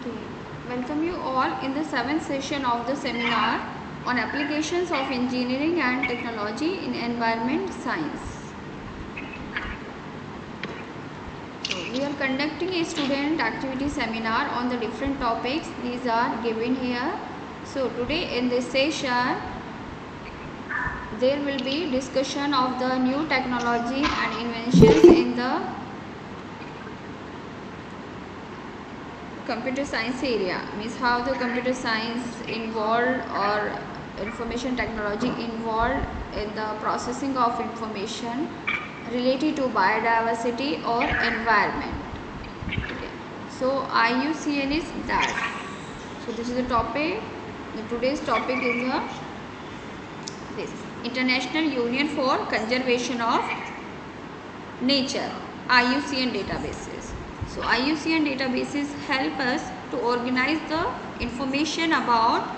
Okay. Welcome you all in the 7th session of the seminar on applications of engineering and technology in environment science. So we are conducting a student activity seminar on the different topics. These are given here. So today in this session there will be discussion of the new technology and inventions in the computer science area, means how the computer science involved or information technology involved in the processing of information related to biodiversity or environment. Okay. So IUCN is that. So this is the topic. Today's topic is this International Union for Conservation of Nature, IUCN databases. So IUCN databases help us to organize the information about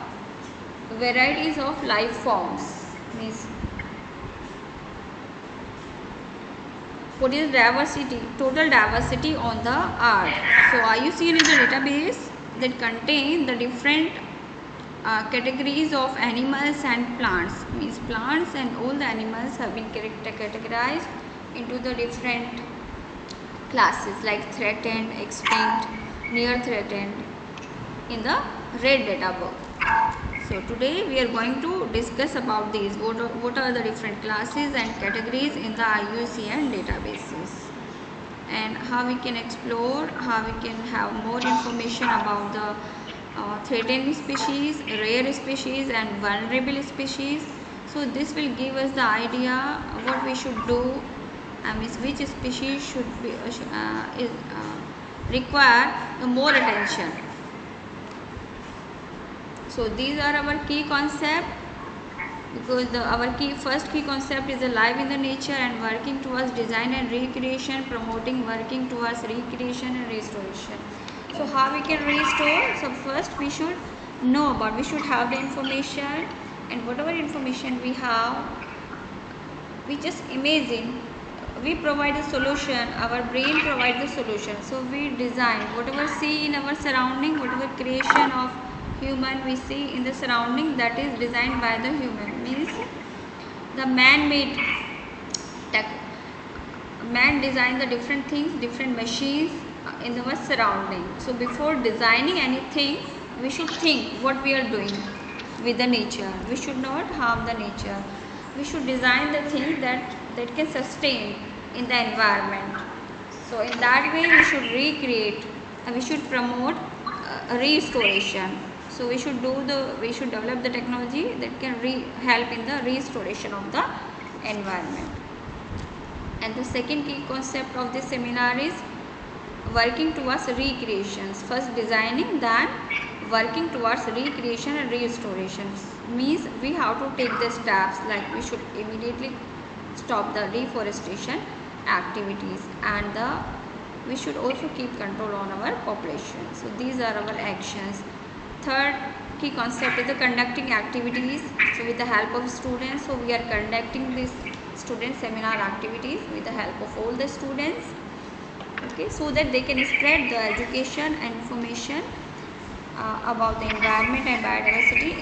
varieties of life forms, means what is diversity, total diversity on the earth. So IUCN is a database that contains the different categories of animals and plants, means plants and all the animals have been categorized into the different classes like threatened, extinct, near threatened in the red data book. So today we are going to discuss about these, what are the different classes and categories in the IUCN databases, and how we can explore, how we can have more information about the threatened species, rare species and vulnerable species. So this will give us the idea what we should do, means which species should be require more attention. So these are our key concepts, because our first key concept is alive in the nature and working towards design and recreation, promoting working towards recreation and restoration. So how we can restore? So first we should know about, we should have the information, and whatever information we have, we just imagine, we provide a solution, our brain provides the solution. So we design whatever see in our surrounding, whatever creation of human we see in the surrounding, that is designed by the human, means the man-made man designed the different things, different machines in our surrounding. So before designing anything, we should think what we are doing with the nature. We should not harm the nature. We should design the things that can sustain in the environment. So in that way we should recreate and we should promote restoration. So we should develop the technology that can help in the restoration of the environment. And the second key concept of this seminar is working towards recreations. First designing, then working towards recreation and restoration, means we have to take the steps, like we should immediately stop the deforestation activities, and we should also keep control on our population. So these are our actions. Third key concept is the conducting activities. So with the help of students, so we are conducting this student seminar activities with the help of all the students, okay, so that they can spread the education and information about the environment and biodiversity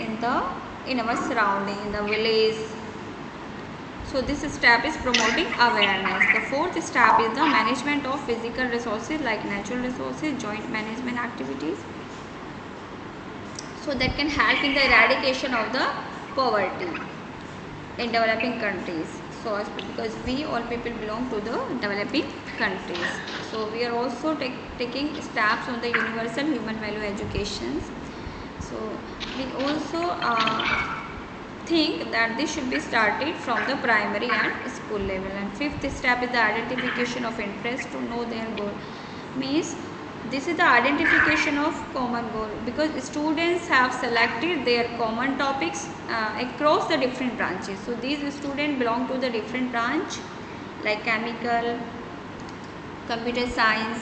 in our surrounding, in the village. So this step is promoting awareness. The fourth step is the management of physical resources like natural resources, joint management activities, so that can help in the eradication of the poverty in developing countries. So because we all people belong to the developing countries, so we are also taking steps on the universal human value education. So we also think that this should be started from the primary and school level. And fifth step is the identification of interest, to know their goal, means this is the identification of common goal, because students have selected their common topics across the different branches. So these students belong to the different branch like chemical, computer science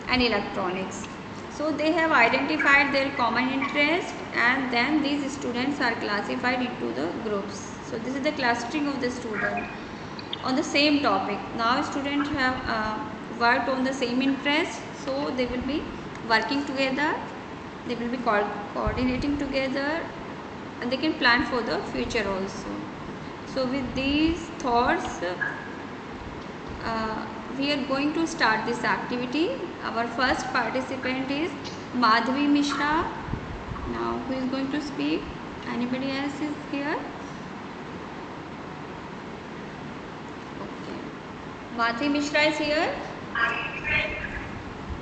and electronics. So they have identified their common interest, and then these students are classified into the groups. So this is the clustering of the student on the same topic. Now students have worked on the same interest, so they will be working together, they will be coordinating together, and they can plan for the future also. So with these thoughts, we are going to start this activity. Our first participant is Madhavi Mishra. Now who is going to speak? Anybody else is here? Okay. Madhavi Mishra is here?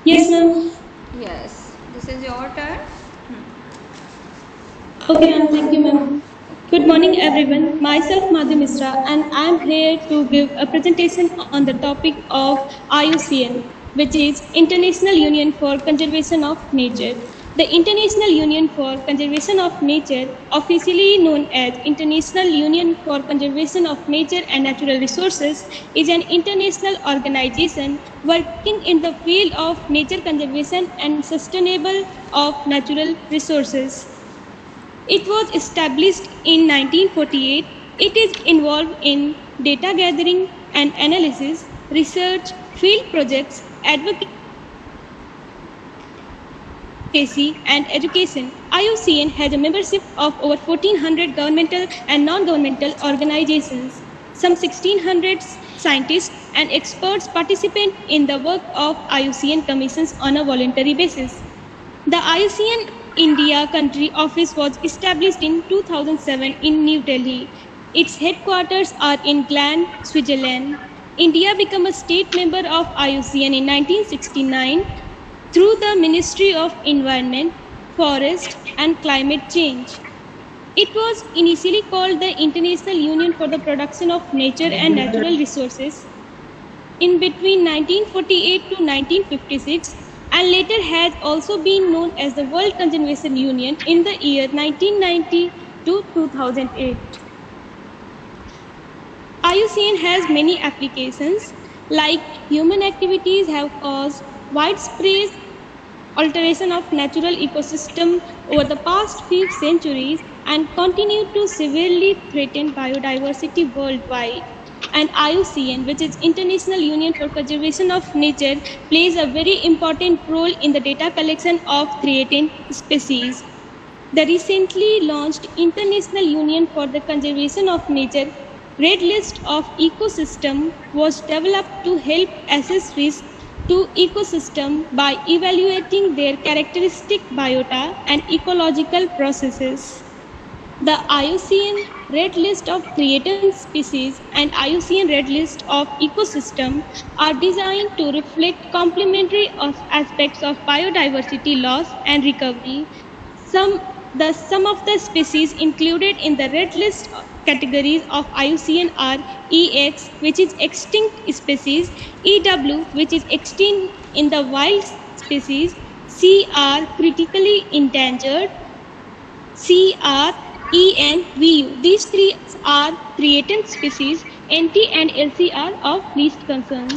Yes, ma'am. Yes. This is your turn. Okay, ma'am. Thank you, ma'am. Good morning, everyone. Myself, Madhu Misra, and I am here to give a presentation on the topic of IUCN, which is International Union for Conservation of Nature. The International Union for Conservation of Nature, officially known as International Union for Conservation of Nature and Natural Resources, is an international organization working in the field of nature conservation and sustainable of natural resources. It was established in 1948. It is involved in data gathering and analysis, research, field projects, advocacy, and education. IUCN has a membership of over 1,400 governmental and non-governmental organizations. Some 1,600 scientists and experts participate in the work of IUCN commissions on a voluntary basis. The IUCN India country office was established in 2007 in New Delhi. Its headquarters are in Gland, Switzerland. India became a state member of IUCN in 1969 through the Ministry of Environment, Forest and Climate Change. It was initially called the International Union for the Protection of Nature and Natural Resources in between 1948 to 1956, and later has also been known as the World Conservation Union in the year 1990 to 2008. IUCN has many applications, like human activities have caused widespread alteration of natural ecosystem over the past few centuries and continue to severely threaten biodiversity worldwide. And IUCN, which is International Union for Conservation of Nature, plays a very important role in the data collection of threatened species. The recently launched International Union for the Conservation of Nature Red List of Ecosystem was developed to help assess risk to ecosystem by evaluating their characteristic biota and ecological processes. The IUCN Red List of Threatened Species and IUCN Red List of Ecosystem are designed to reflect complementary aspects of biodiversity loss and recovery. Some of the species included in the Red List categories of IUCN are EX, which is extinct species, EW, which is extinct in the wild species, CR, critically endangered, CR, EN, VU. These three are threatened species. NT and LC are of least concern.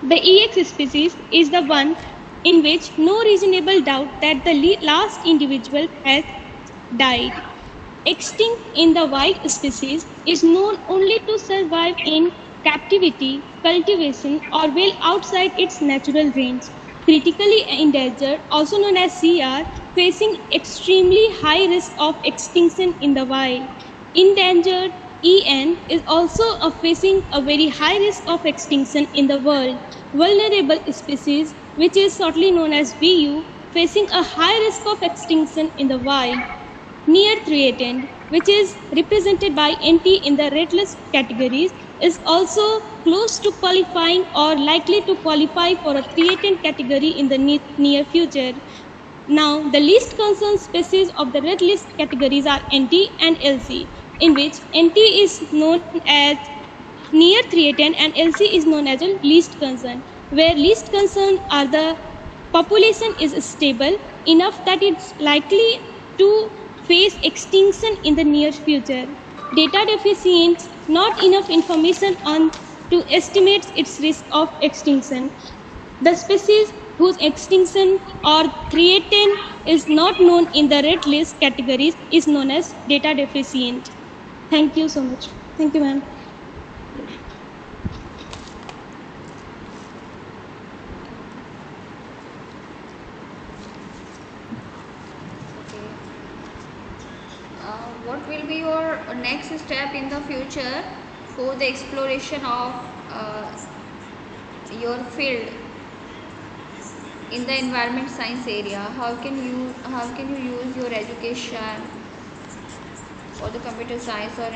The EX species is the one in which no reasonable doubt that the last individual has died. Extinct in the wild species is known only to survive in captivity, cultivation, or well outside its natural range. Critically endangered, also known as CR, facing extremely high risk of extinction in the wild. Endangered, EN, is also facing a very high risk of extinction in the world. Vulnerable species, which is shortly known as VU, facing a high risk of extinction in the wild. Near threatened, which is represented by NT in the red list categories, is also close to qualifying or likely to qualify for a threatened category in the near future. Now, the least concerned species of the red list categories are NT and LC, in which NT is known as near threatened and LC is known as a least concern, where least concern are the population is stable enough that it's likely to face extinction in the near future. Data deficient, not enough information on to estimate its risk of extinction. The species whose extinction or threatened is not known in the red list categories is known as data deficient. Thank you so much. Thank you, ma'am. will be your next step in the future for the exploration of your field in the environment science area? How can you use your education or the computer science or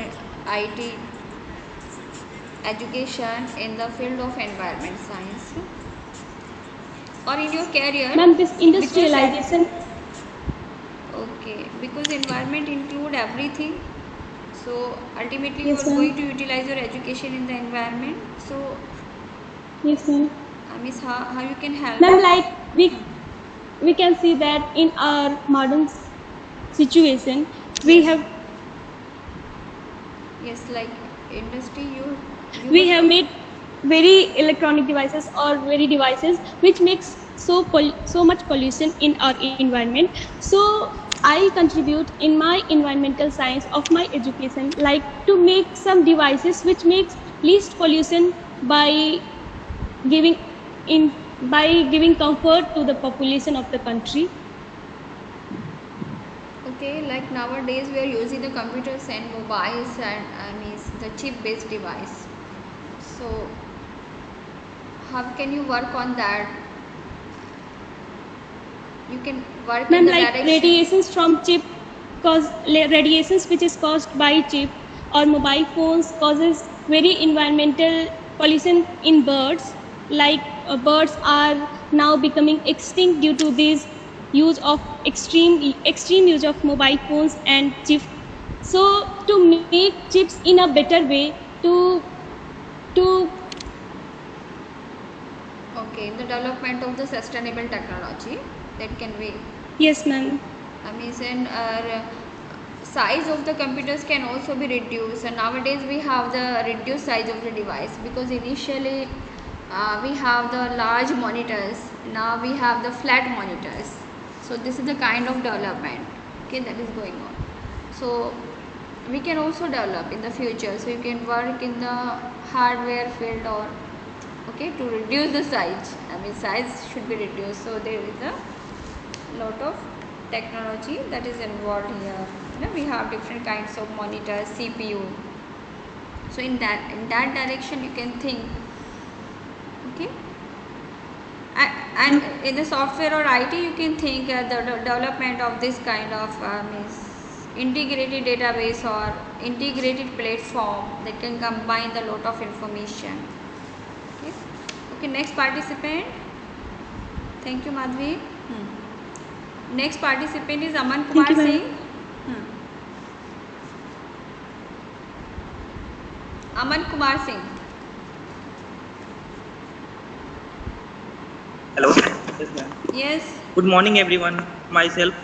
IT education in the field of environment science or in your career? Ma'am, this industrialization. Okay, because environment include everything. So ultimately Yes, you are ma'am. going to utilize your education in the environment. So Yes, ma'am. Miss, how you can help? Ma'am, like we can see that in our modern situation, we Yes. have Yes, like industry you we were have made very electronic devices or very devices which makes so much pollution in our environment. So I contribute in my environmental science of my education, like to make some devices which makes least pollution by giving in by giving comfort to the population of the country. okay, like nowadays we are using the computers and mobiles and means the chip based device. So how can you work on that? You can work in Ma'am, the like direction. radiations from chip cause radiations which is caused by chip or mobile phones causes very environmental pollution in birds. Like birds are now becoming extinct due to this use of extreme use of mobile phones and chip. So to make chips in a better way to Okay, the development of the sustainable technology that can be. yes, ma'am. I mean, and size of the computers can also be reduced. And nowadays we have the reduced size of the device because initially we have the large monitors. Now we have the flat monitors. So this is the kind of development, okay, that is going on. So we can also develop in the future. So you can work in the hardware field or okay to reduce the size. I mean size should be reduced. So there is a lot of technology that is involved here. You know, we have different kinds of monitors, CPU. So in that direction you can think. Okay. And in the software or IT you can think the development of this kind of means integrated database or integrated platform that can combine the lot of information. Okay. Okay. Next participant. Thank you, Madhvi. Next participant is Aman Kumar Thank you, ma'am. Singh. Aman Kumar Singh. Hello. Yes, ma'am. Yes. Good morning, everyone. Myself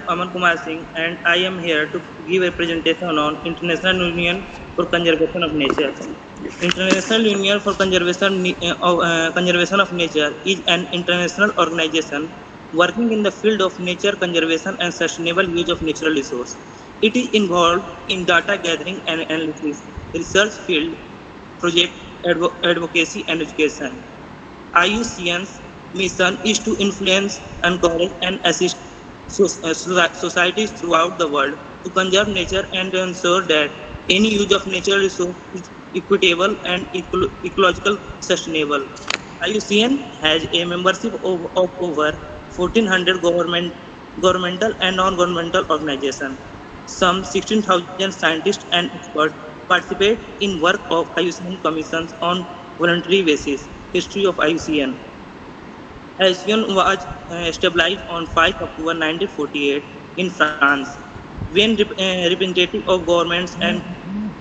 Aman Kumar Singh, and I am here to give a presentation on International Union for Conservation of Nature. International Union for Conservation of Nature is an international organization working in the field of nature conservation and sustainable use of natural resources. It is involved in data gathering and analysis, research field, project advocacy and education. IUCN's mission is to influence, encourage, and assist societies throughout the world to conserve nature and to ensure that any use of natural resource is equitable and ecological sustainable. IUCN has a membership of over 1,400 governmental and non-governmental organizations. Some 16,000 scientists and experts participate in work of IUCN commissions on voluntary basis. History of IUCN. IUCN was established on 5 October 1948 in France, when representatives of governments and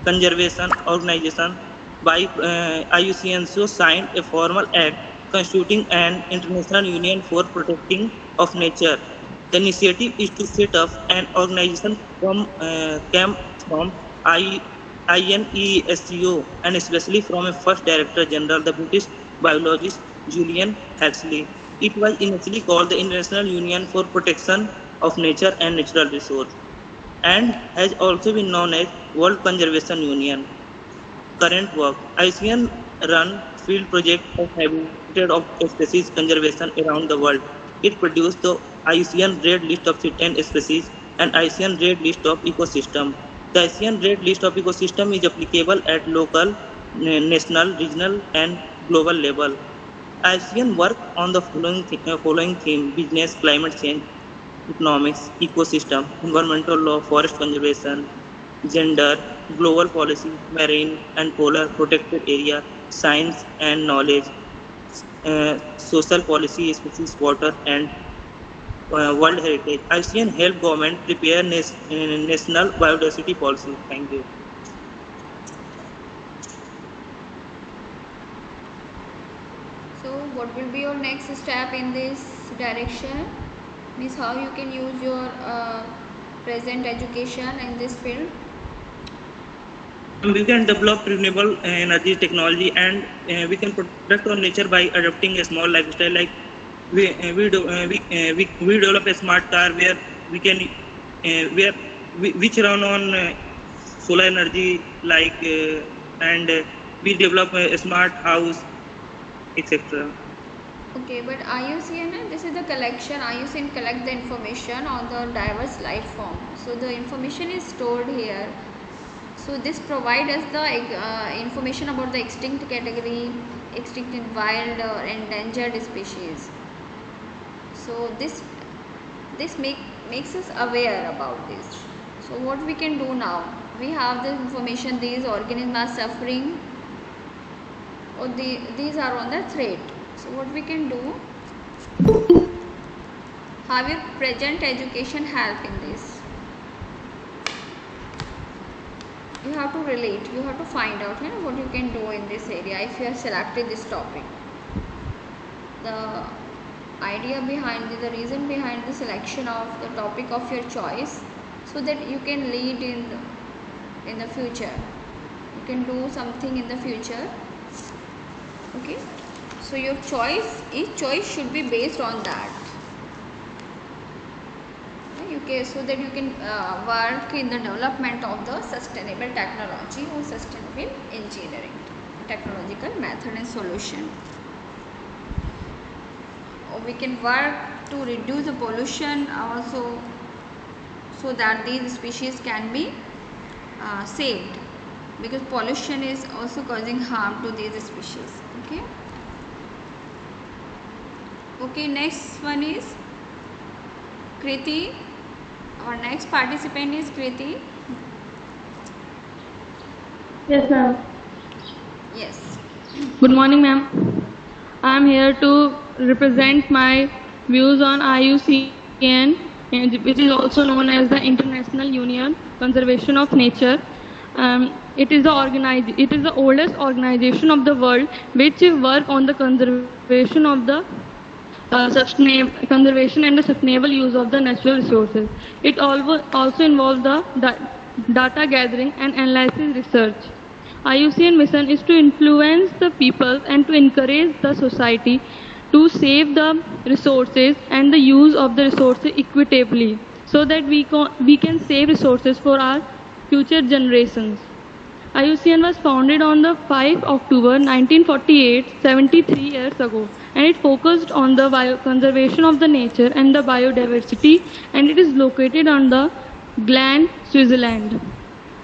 conservation organizations by IUCN signed a formal act constituting an international union for protecting of nature. The initiative is to set up an organization came from INESCO and especially from a first Director General, the British biologist Julian Huxley. It was initially called the International Union for Protection of Nature and Natural Resources and has also been known as World Conservation Union. Current work. IUCN run field project of habitat of species conservation around the world. It produced the IUCN Red List of certain species and IUCN Red List of Ecosystem. The IUCN Red List of Ecosystem is applicable at local, national, regional, and global level. IUCN work on the following theme: business, climate change, economics, ecosystem, environmental law, forest conservation, gender, global policy, marine and polar protected area, science and knowledge, social policy, species, water, and World Heritage. IUCN help government prepare national biodiversity policy. Thank you. So what will be your next step in this direction? Means how you can use your present education in this field? We can develop renewable energy technology, and we can protect our nature by adopting a small lifestyle. Like we develop a smart car where we can which run on solar energy, like and we develop a smart house, etc. Okay, but IUCN, this is the collection. IUCN collect the information on the diverse life form. So the information is stored here. So this provides us the information about the extinct category, extinct in wild or endangered species. So this makes us aware about this. So what we can do now? We have the information, these organisms are suffering or these are on the threat. So what we can do? How will present education help in this? You have to relate, you have to find out what you can do in this area if you have selected this topic. The idea behind the reason behind the selection of the topic of your choice, so that you can lead in the future. You can do something in the future. Okay, so your choice, each choice should be based on that. Okay, so that you can work in the development of the sustainable technology or sustainable engineering, technological method and solution. Or we can work to reduce the pollution also, so that these species can be saved, because pollution is also causing harm to these species. Okay, next one is Kriti. Our next participant is Kriti. Yes, ma'am. Yes. Good morning, ma'am. I am here to represent my views on IUCN, which is also known as the International Union Conservation of Nature. It is the oldest organization of the world which work on the conservation of the conservation and the sustainable use of the natural resources. It also involves the data gathering and analysis research. IUCN mission is to influence the people and to encourage the society to save the resources and the use of the resources equitably, so that we can save resources for our future generations. IUCN was founded on the 5 October 1948, 73 years ago, and it focused on the conservation of the nature and the biodiversity, and it is located on the Gland, Switzerland.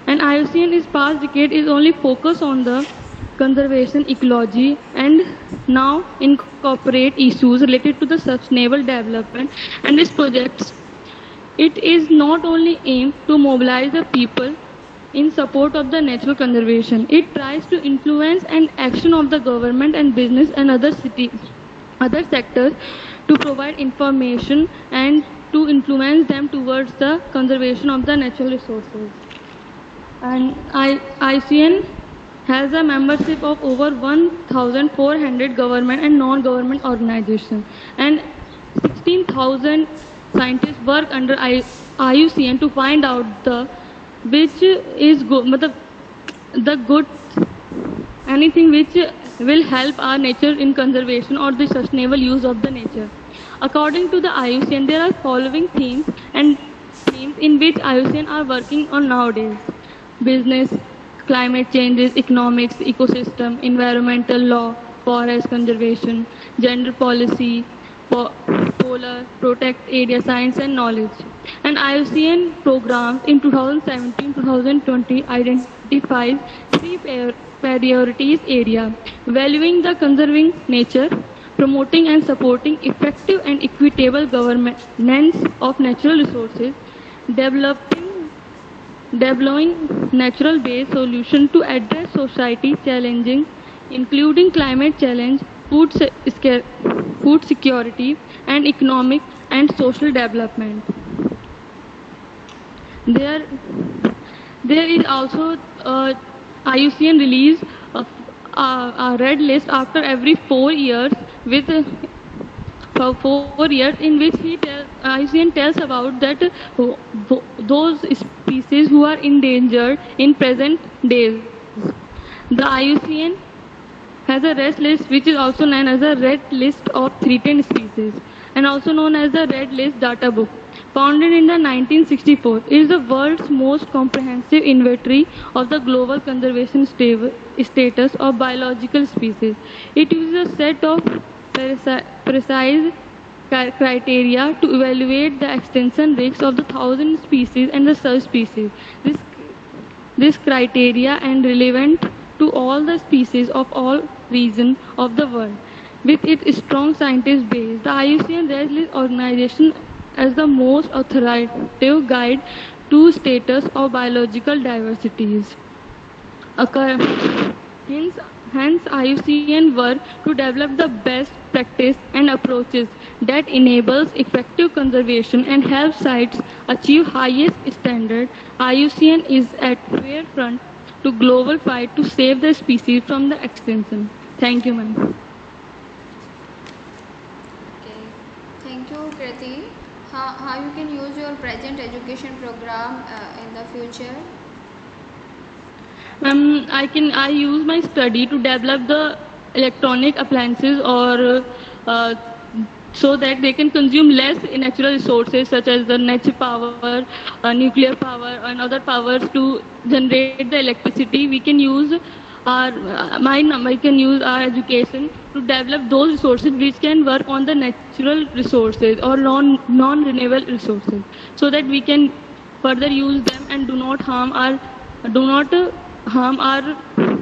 And IUCN is past decade is only focused on the conservation ecology, and now incorporate issues related to the sustainable development. And this project, it is not only aimed to mobilize the people in support of the natural conservation. It tries to influence and action of the government and business and other sectors to provide information and to influence them towards the conservation of the natural resources. And IUCN has a membership of over 1,400 government and non-government organizations, and 16,000 scientists work under IUCN to find out which is good, anything which will help our nature in conservation or the sustainable use of the nature. According to the IUCN, there are following themes in which IUCN are working on nowadays: business, climate changes, economics, ecosystem, environmental law, forest conservation, gender policy, polar, protect area, science and knowledge. An IUCN program in 2017-2020 identifies three priorities area: valuing the conserving nature, promoting and supporting effective and equitable governance of natural resources, developing natural-based solutions to address society challenges, including climate change, food security, and economic and social development. There is also IUCN release a red list after every 4 years with for 4 years, in which IUCN tells about that those species who are endangered in present days. The IUCN has a red list which is also known as a red list of threatened species and also known as the red list data book. Founded in the 1964, it is the world's most comprehensive inventory of the global conservation status of biological species. It uses a set of precise criteria to evaluate the extinction risks of the 1,000 species and the subspecies. This criteria and relevant to all the species of all regions of the world. With its strong scientific base, the IUCN Red List organization as the most authoritative guide to status of biological diversities. Hence, IUCN work to develop the best practice and approaches that enables effective conservation and help sites achieve highest standard. IUCN is at forefront to global fight to save the species from the extinction. Thank you, ma'am. Okay, thank you, Kriti. How you can use your present education program in the future? I use my study to develop the electronic appliances or so that they can consume less natural resources such as the natural power, nuclear power, and other powers to generate the electricity. We can use our education to develop those resources which can work on the natural resources or non-renewable resources, so that we can further use them and do not harm our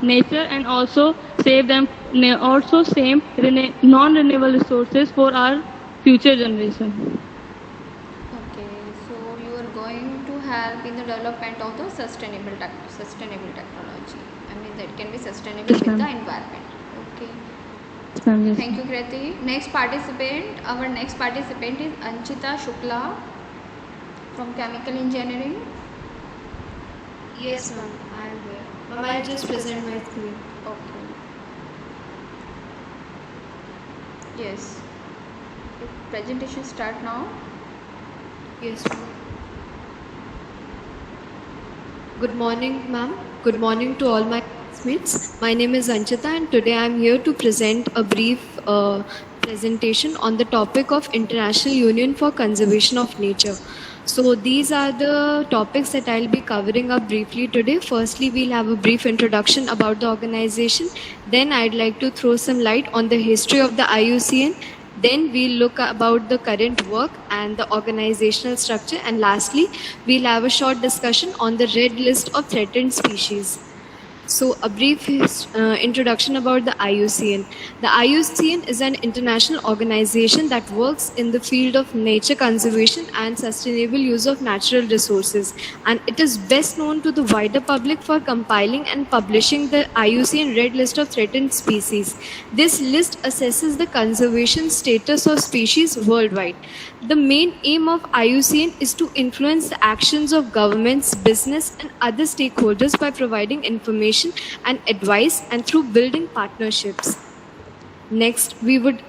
nature, and also save them, also save non-renewable resources for our future generation. Okay, so you are going to help in the development of the sustainable technology. I mean, that can be sustainable Yes, with the ma'am. environment. Okay. Yes. Thank you, Kriti. Our next participant is Anchita Shukla from Chemical Engineering. Yes, ma'am, I am here. Ma'am, I'll just present my screen. Okay. Yes. Your presentation start now. Yes, ma'am. Good morning, ma'am. Good morning to all my classmates. My name is Anchita, and today I am here to present a brief presentation on the topic of International Union for Conservation of Nature. So these are the topics that I'll be covering up briefly today. Firstly, we'll have a brief introduction about the organization. Then I'd like to throw some light on the history of the IUCN. Then we'll look about the current work and the organizational structure. And lastly, we'll have a short discussion on the red list of threatened species. So a brief introduction about the IUCN. The IUCN is an international organization that works in the field of nature conservation and sustainable use of natural resources. And it is best known to the wider public for compiling and publishing the IUCN Red List of Threatened Species. This list assesses the conservation status of species worldwide. The main aim of IUCN is to influence the actions of governments, business, and other stakeholders by providing information and advice and through building partnerships. Next,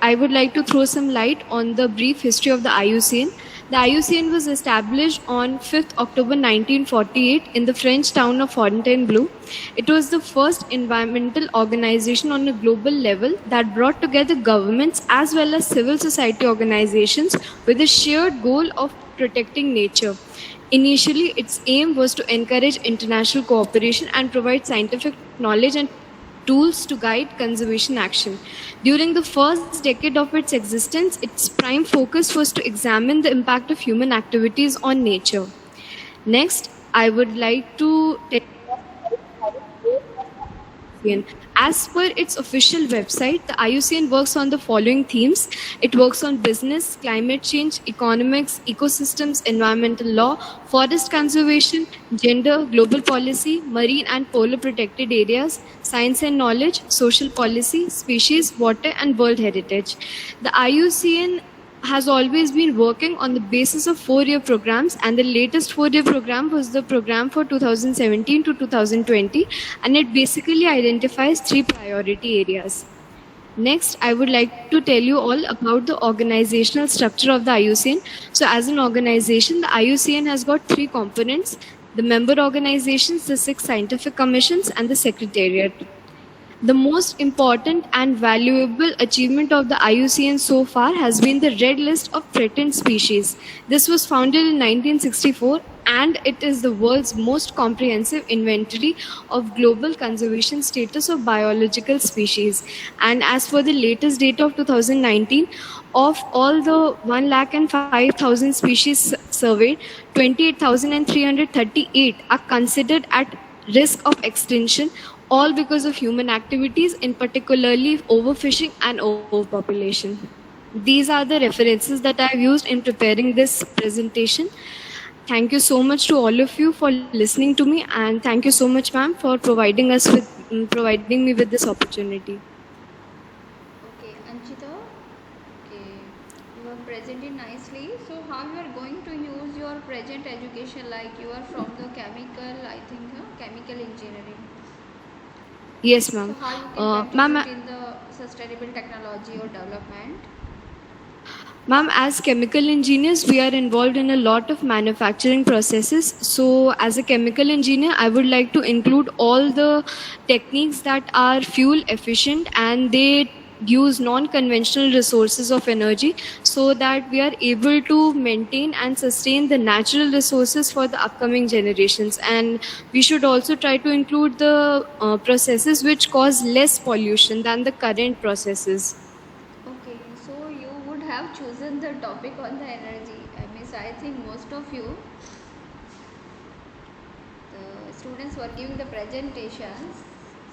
I would like to throw some light on the brief history of the IUCN. The IUCN was established on 5th October 1948 in the French town of Fontainebleau. It was the first environmental organization on a global level that brought together governments as well as civil society organizations with a shared goal of protecting nature. Initially, its aim was to encourage international cooperation and provide scientific knowledge and tools to guide conservation action. During the first decade of its existence, its prime focus was to examine the impact of human activities on nature. Next, I would like to tell IUCN. As per its official website, the IUCN works on the following themes. It works on business, climate change, economics, ecosystems, environmental law, forest conservation, gender, global policy, marine and polar protected areas, science and knowledge, social policy, species, water, and world heritage. The IUCN has always been working on the basis of 4-year programs, and the latest 4-year program was the program for 2017 to 2020, and it basically identifies 3 priority areas. Next, I would like to tell you all about the organizational structure of the IUCN. So as an organization, the IUCN has got 3 components: the member organizations, the 6 scientific commissions, and the secretariat. The most important and valuable achievement of the IUCN so far has been the Red List of Threatened Species. This was founded in 1964, and it is the world's most comprehensive inventory of global conservation status of biological species. And as for the latest data of 2019, of all the 1,05,000 species surveyed, 28,338 are considered at risk of extinction, all because of human activities, in particularly overfishing and overpopulation. These are the references that I have used in preparing this presentation. Thank you so much to all of you for listening to me, and thank you so much, ma'am, for providing me with this opportunity. Okay, Anchita. Okay, you have presented nicely. So how you are going to use your present education? Like you are from the chemical, I think, chemical engineering. Yes, ma'am. So how you can Ma'am, contribute in the sustainable technology or development? Ma'am, as chemical engineers, we are involved in a lot of manufacturing processes. So, as a chemical engineer, I would like to include all the techniques that are fuel efficient and they use non-conventional resources of energy, so that we are able to maintain and sustain the natural resources for the upcoming generations. And we should also try to include the processes which cause less pollution than the current processes. Okay, so you would have chosen the topic on the energy. I think most of you, the students were giving the presentations,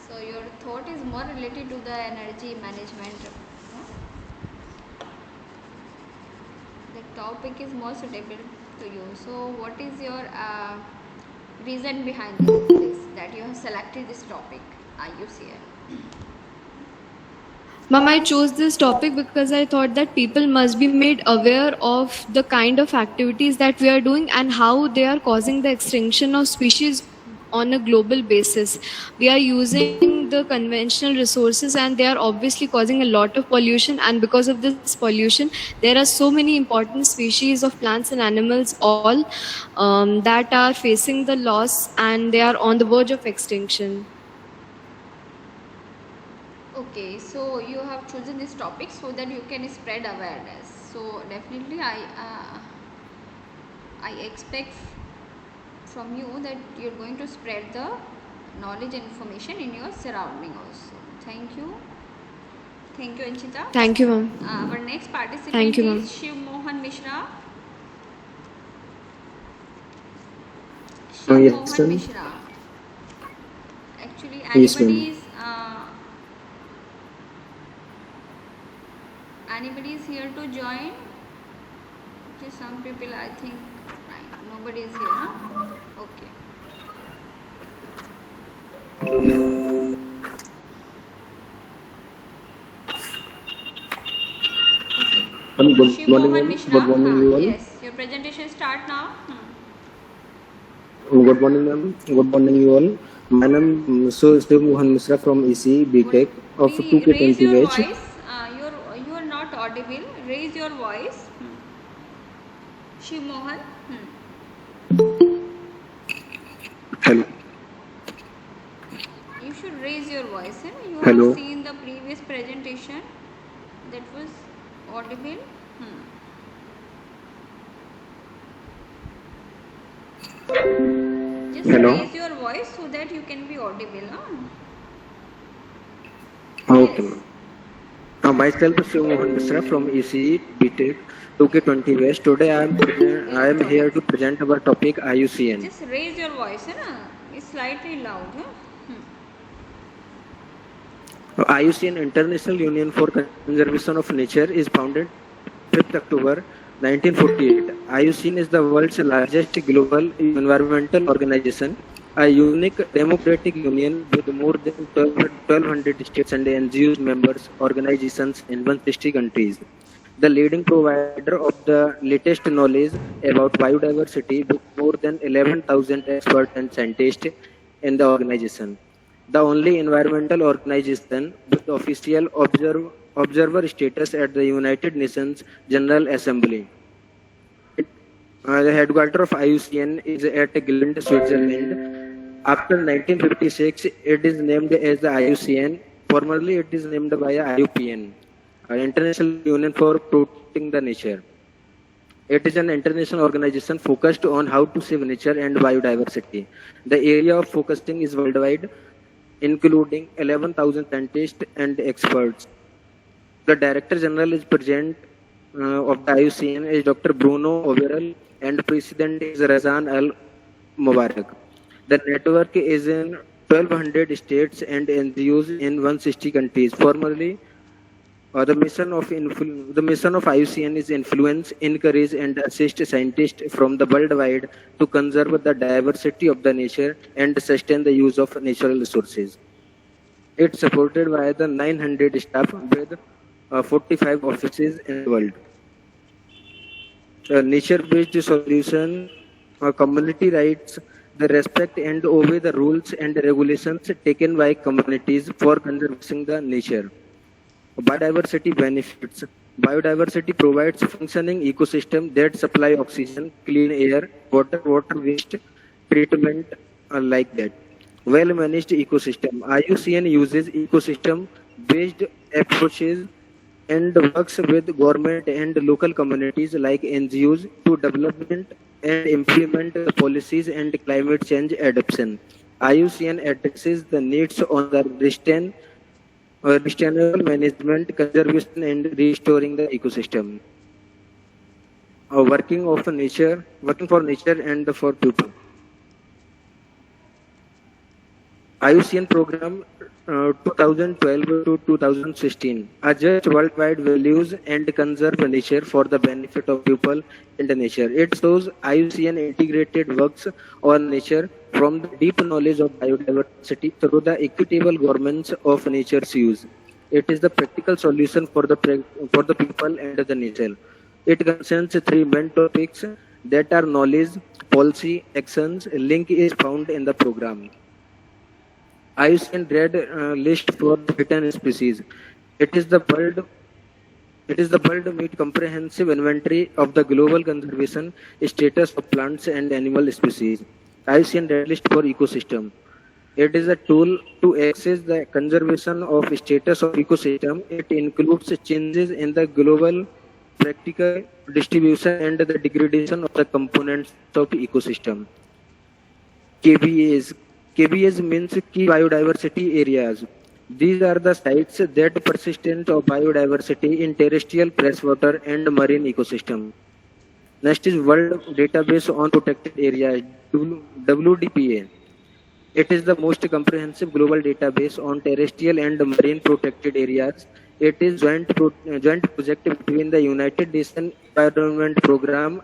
so your thought is more related to the energy management. The topic is more suitable to you. So what is your reason behind this, that you have selected this topic, IUCN? Ma'am, I chose this topic because I thought that people must be made aware of the kind of activities that we are doing and how they are causing the extinction of species on a global basis. We are using the conventional resources and they are obviously causing a lot of pollution, and because of this pollution, there are so many important species of plants and animals all that are facing the loss and they are on the verge of extinction. Okay, so you have chosen this topic so that you can spread awareness. So definitely I expect from you that you're going to spread the knowledge and information in your surrounding also. Thank you. Thank you, Anchita. Thank you, ma'am. Our next participant Thank you, ma'am. is Shiv Mohan Mishra. Shiv Yes, Mohan sir. Mishra. Actually, Yes, ma'am. anybody is here to join? Okay, some people, I think, nobody is here, huh? Okay. Good Shiv morning, Mohan ma'am. Mishra. Good morning, you all. Yes, your presentation start now. Good morning, ma'am. Good morning, you all. My name is Shiv Mohan Mishra from EC BTech of Raise 2K20 your batch. voice. You are not audible. Raise your voice. Shiv Mohan. Hello. You should raise your voice. You Hello. have seen the previous presentation that was audible. Just Hello. raise your voice so that you can be audible. Okay, ma'am. Myself, Shiv Mohan Misra from ECE BTech 2K20 West. Today I am here to present our topic IUCN. Just raise your voice, है ना? It's slightly loud, huh? IUCN International Union for Conservation of Nature is founded 5th October 1948. IUCN is the world's largest global environmental organization, a unique democratic union with more than 1,200 states and NGOs members organizations in 160 countries. The leading provider of the latest knowledge about biodiversity with more than 11,000 experts and scientists in the organization. The only environmental organization with official observer status at the United Nations General Assembly. The headquarters of IUCN is at Ghent, Switzerland. After 1956, it is named as the IUCN. Formerly, it is named by IUPN, International Union for Protecting the Nature. It is an international organization focused on how to save nature and biodiversity. The area of focusing is worldwide, including 11,000 scientists and experts. The Director General is President of the IUCN is Dr. Bruno Overall and President is Razan Al Mubarak. The network is in 1,200 states and NGOs in 160 countries. Formerly, the mission of IUCN is influence, encourage, and assist scientists from the worldwide to conserve the diversity of the nature and sustain the use of natural resources. It's supported by the 900 staff with 45 offices in the world. Nature-based solution, community rights, the respect and obey the rules and regulations taken by communities for conserving the nature. Biodiversity benefits. Biodiversity provides functioning ecosystem that supply oxygen, clean air, water waste, treatment like that. Well-managed ecosystem. IUCN uses ecosystem-based approaches and works with government and local communities like NGOs to development and implement the policies and climate change adoption. IUCN addresses the needs on the sustainable management, conservation, and restoring the ecosystem. Working for nature and for people. IUCN program 2012 to 2016 adjust worldwide values and conserve nature for the benefit of people and nature. It shows IUCN integrated works on nature from the deep knowledge of biodiversity through the equitable governance of nature's use. It is the practical solution for the people and the nature. It concerns three main topics that are knowledge, policy, actions. Link is found in the program. IUCN red list for threatened species. It is the world meet comprehensive inventory of the global conservation status of plants and animal species. IUCN red list for ecosystem. It is a tool to access the conservation of status of ecosystem. It includes changes in the global practical distribution and the degradation of the components of ecosystem. KBAs. KBAs means key biodiversity areas. These are the sites that persistent of biodiversity in terrestrial, freshwater, and marine ecosystem. Next is World Database on Protected Areas, WDPA. It is the most comprehensive global database on terrestrial and marine protected areas. It is joint project between the United Nations Environment Program,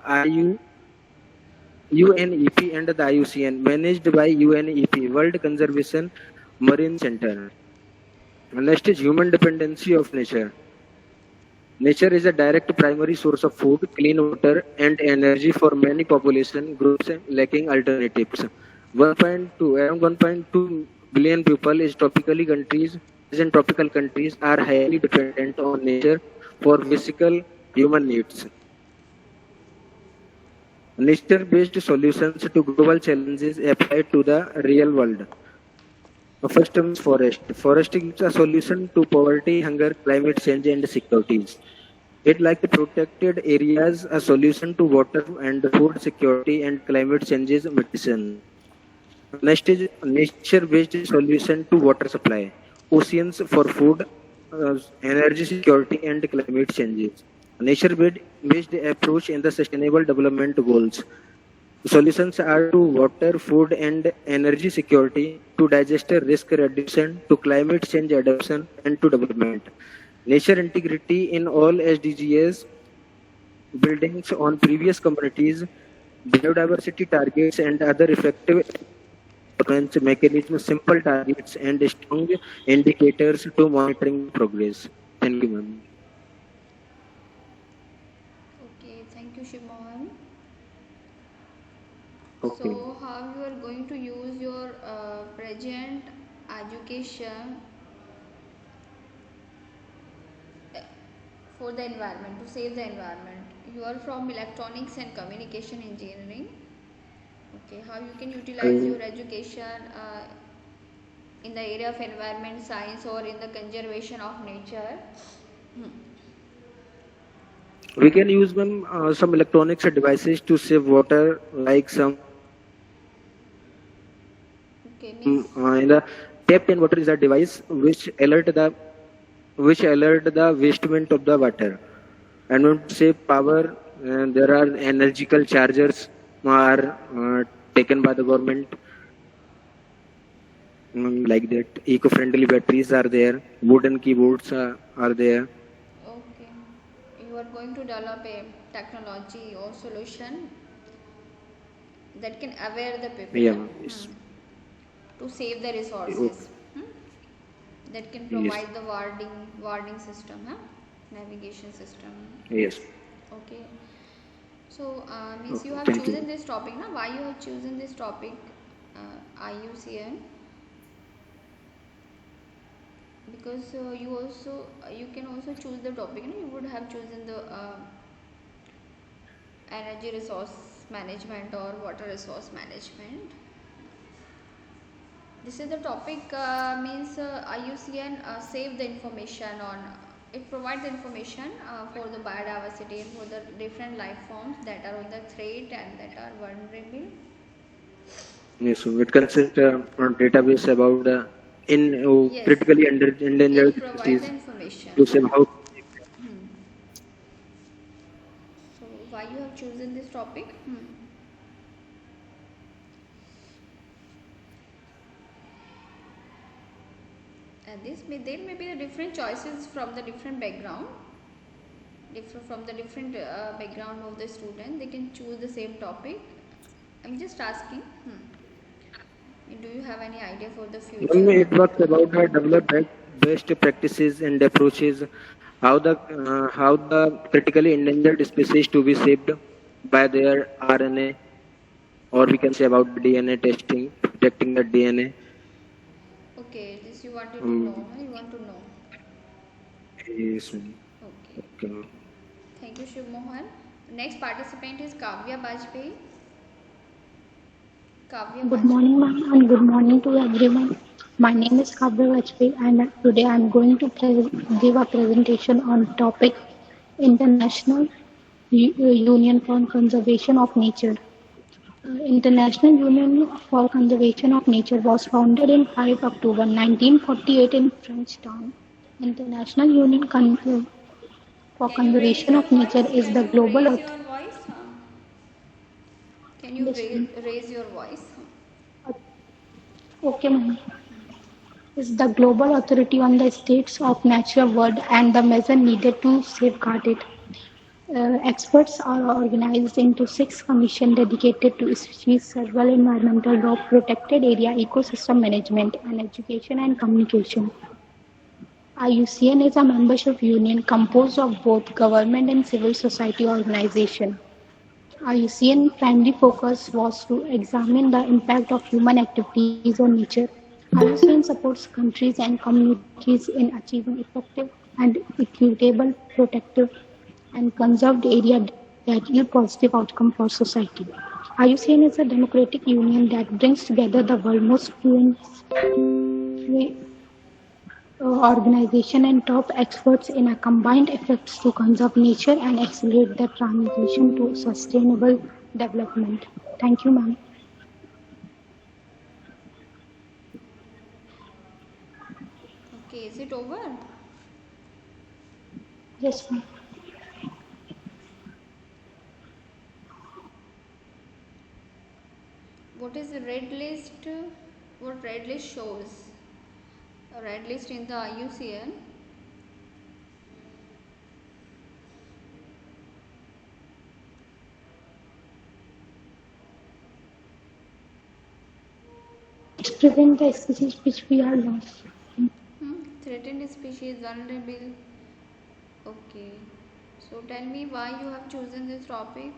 UNEP and the IUCN, managed by UNEP, World Conservation Marine Center. Next is human dependency of nature. Nature is a direct primary source of food, clean water, and energy for many population groups lacking alternatives. Around 1.2 billion people in tropical countries are highly dependent on nature for physical human needs. Nature-based solutions to global challenges apply to the real world. First is forest. Forest gives a solution to poverty, hunger, climate change, and securities. It like protected areas, a solution to water and food security and climate changes mitigation. Next is nature-based solution to water supply. Oceans for food, energy security and climate changes. Nature-based approach in the sustainable development goals. Solutions are to water, food, and energy security, to disaster risk reduction, to climate change adaptation, and to development. Nature integrity in all SDGs, buildings on previous communities, biodiversity targets, and other effective governance mechanisms, simple targets, and strong indicators to monitoring progress. Thank you, ma'am. Okay, thank you, Shimohan. Okay. So, how you are going to use your present education for the environment, to save the environment? You are from electronics and communication engineering. Okay, how you can utilize Um, your education in the area of environment science or in the conservation of nature? we can use some electronics devices to save water, like some Okay, means in the tap in water is a device which alert the wastement of the water. And when to save power, there are energical chargers are taken by the government, like that. Eco-friendly batteries are there. Wooden keyboards are there. okay, you are going to develop a technology or solution that can aware the people Yeah. Yes. to save the Oh, resources, that can yes. provide the warding system, navigation system. Yes. Okay, so means you Okay. have Thank chosen you. this topic, na? Why you have chosen this topic, IUCN? Because you can also choose the topic, you would have chosen the energy resource management or water resource management. This is the topic, means IUCN save the information on, it provides the information for the biodiversity and for the different life forms that are on the threat and that are vulnerable. Yes. So it consists on database about the in Yes, critically endangered it provides the species information. to save how. So why you have chosen this topic? And there may be the different choices from the different background, different from the different background of the student. They can choose the same topic. I'm just asking. Do you have any idea for the future? It works about the develop best practices and approaches, how the critically endangered species to be saved by their RNA, or we can say about the DNA testing, protecting the DNA. Okay, this you wanted to know. Um, No? You want to know. yes, ma'am. Okay. Okay, ma'am. Thank you, Shiv Mohan. Next participant is Kavya Bajpayee. Kavya Good Bajpayee. morning, ma'am, and good morning to everyone. My name is Kavya Vajpayee, and today I am going to give a presentation on topic International Union for Conservation of Nature. International Union for Conservation of Nature was founded in 5 October 1948 in French town. International Union for Can you raise Conservation your of Nature voice? is Can the you global raise authority. your voice? Can you Yes, ma'am. raise your voice? Okay, ma'am. Is the global authority on the states of natural world and the measure needed to safeguard it. Experts are organized into 6 commissions dedicated to species survival, environmental law, protected area, ecosystem management, and education and communication. IUCN is a membership union composed of both government and civil society organizations. IUCN primary focus was to examine the impact of human activities on nature. IUCN supports countries and communities in achieving effective and equitable protective and conserved area that yield positive outcome for society. IUCN is a democratic union that brings together the world's most fluent organization and top experts in a combined efforts to conserve nature and accelerate the transition to sustainable development. Thank you, ma'am. Okay, is it over? Yes, ma'am. What is the red list? What red list shows? A red list in the IUCN. It's prevent the species which we are lost. Threatened species, vulnerable. Okay. So tell me why you have chosen this topic.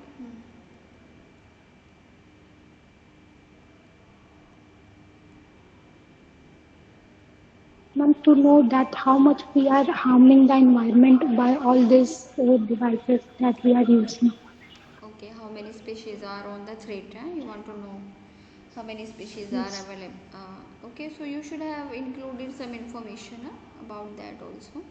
Ma'am, to know that how much we are harming the environment by all these devices that we are using. Okay, how many species are on the threat? You want to know how many species are Yes. available. Okay, so you should have included some information about that also.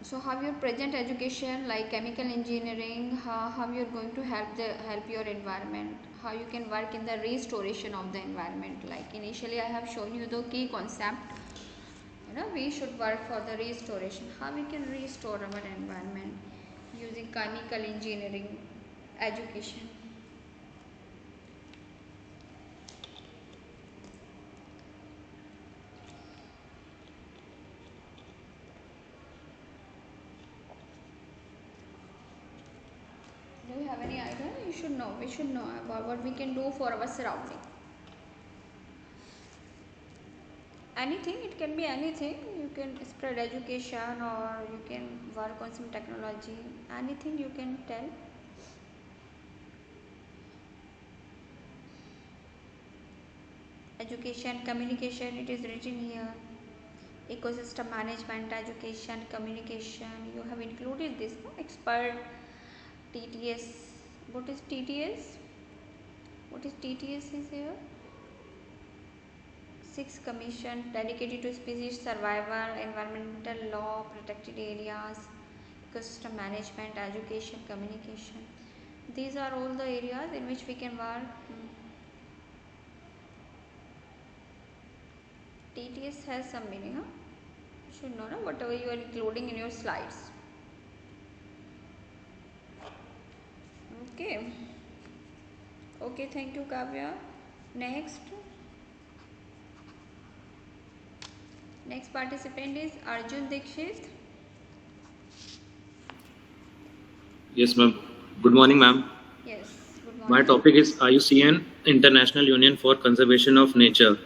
So how your present education like chemical engineering, how you're going to help your environment, how you can work in the restoration of the environment. Like initially I have shown you the key concept. We should work for the restoration, how we can restore our environment using chemical engineering education. Do you have any idea? You should know. We should know about what we can do for our surrounding. Anything, it can be anything. You can spread education or you can work on some technology. Anything you can tell. Education, communication, it is written here. Ecosystem management, education, communication. You have included this, no? Expert, TTS. What is TTS? What is TTS is here? 6 commission dedicated to species survival, environmental law, protected areas, ecosystem management, education, communication. These are all the areas in which we can work. TTS has some meaning, huh? You should know, whatever you are including in your slides. Okay. Okay, thank you, Kavya. Next participant is Arjun Dikshit. Yes, ma'am. Good morning, ma'am. Yes, good My morning. topic is IUCN, International Union for Conservation of Nature.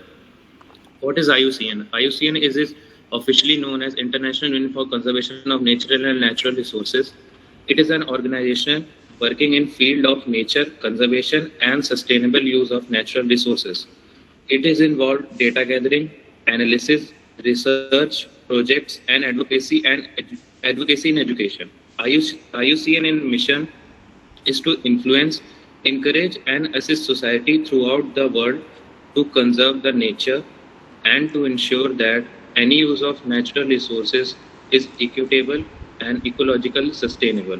What is IUCN? IUCN is officially known as International Union for Conservation of Natural and Natural Resources. It is an organization working in field of nature conservation and sustainable use of natural resources. It is involved data gathering, analysis, research, projects, and advocacy advocacy in education. IUCN in mission is to influence, encourage, and assist society throughout the world to conserve the nature and to ensure that any use of natural resources is equitable and ecological sustainable.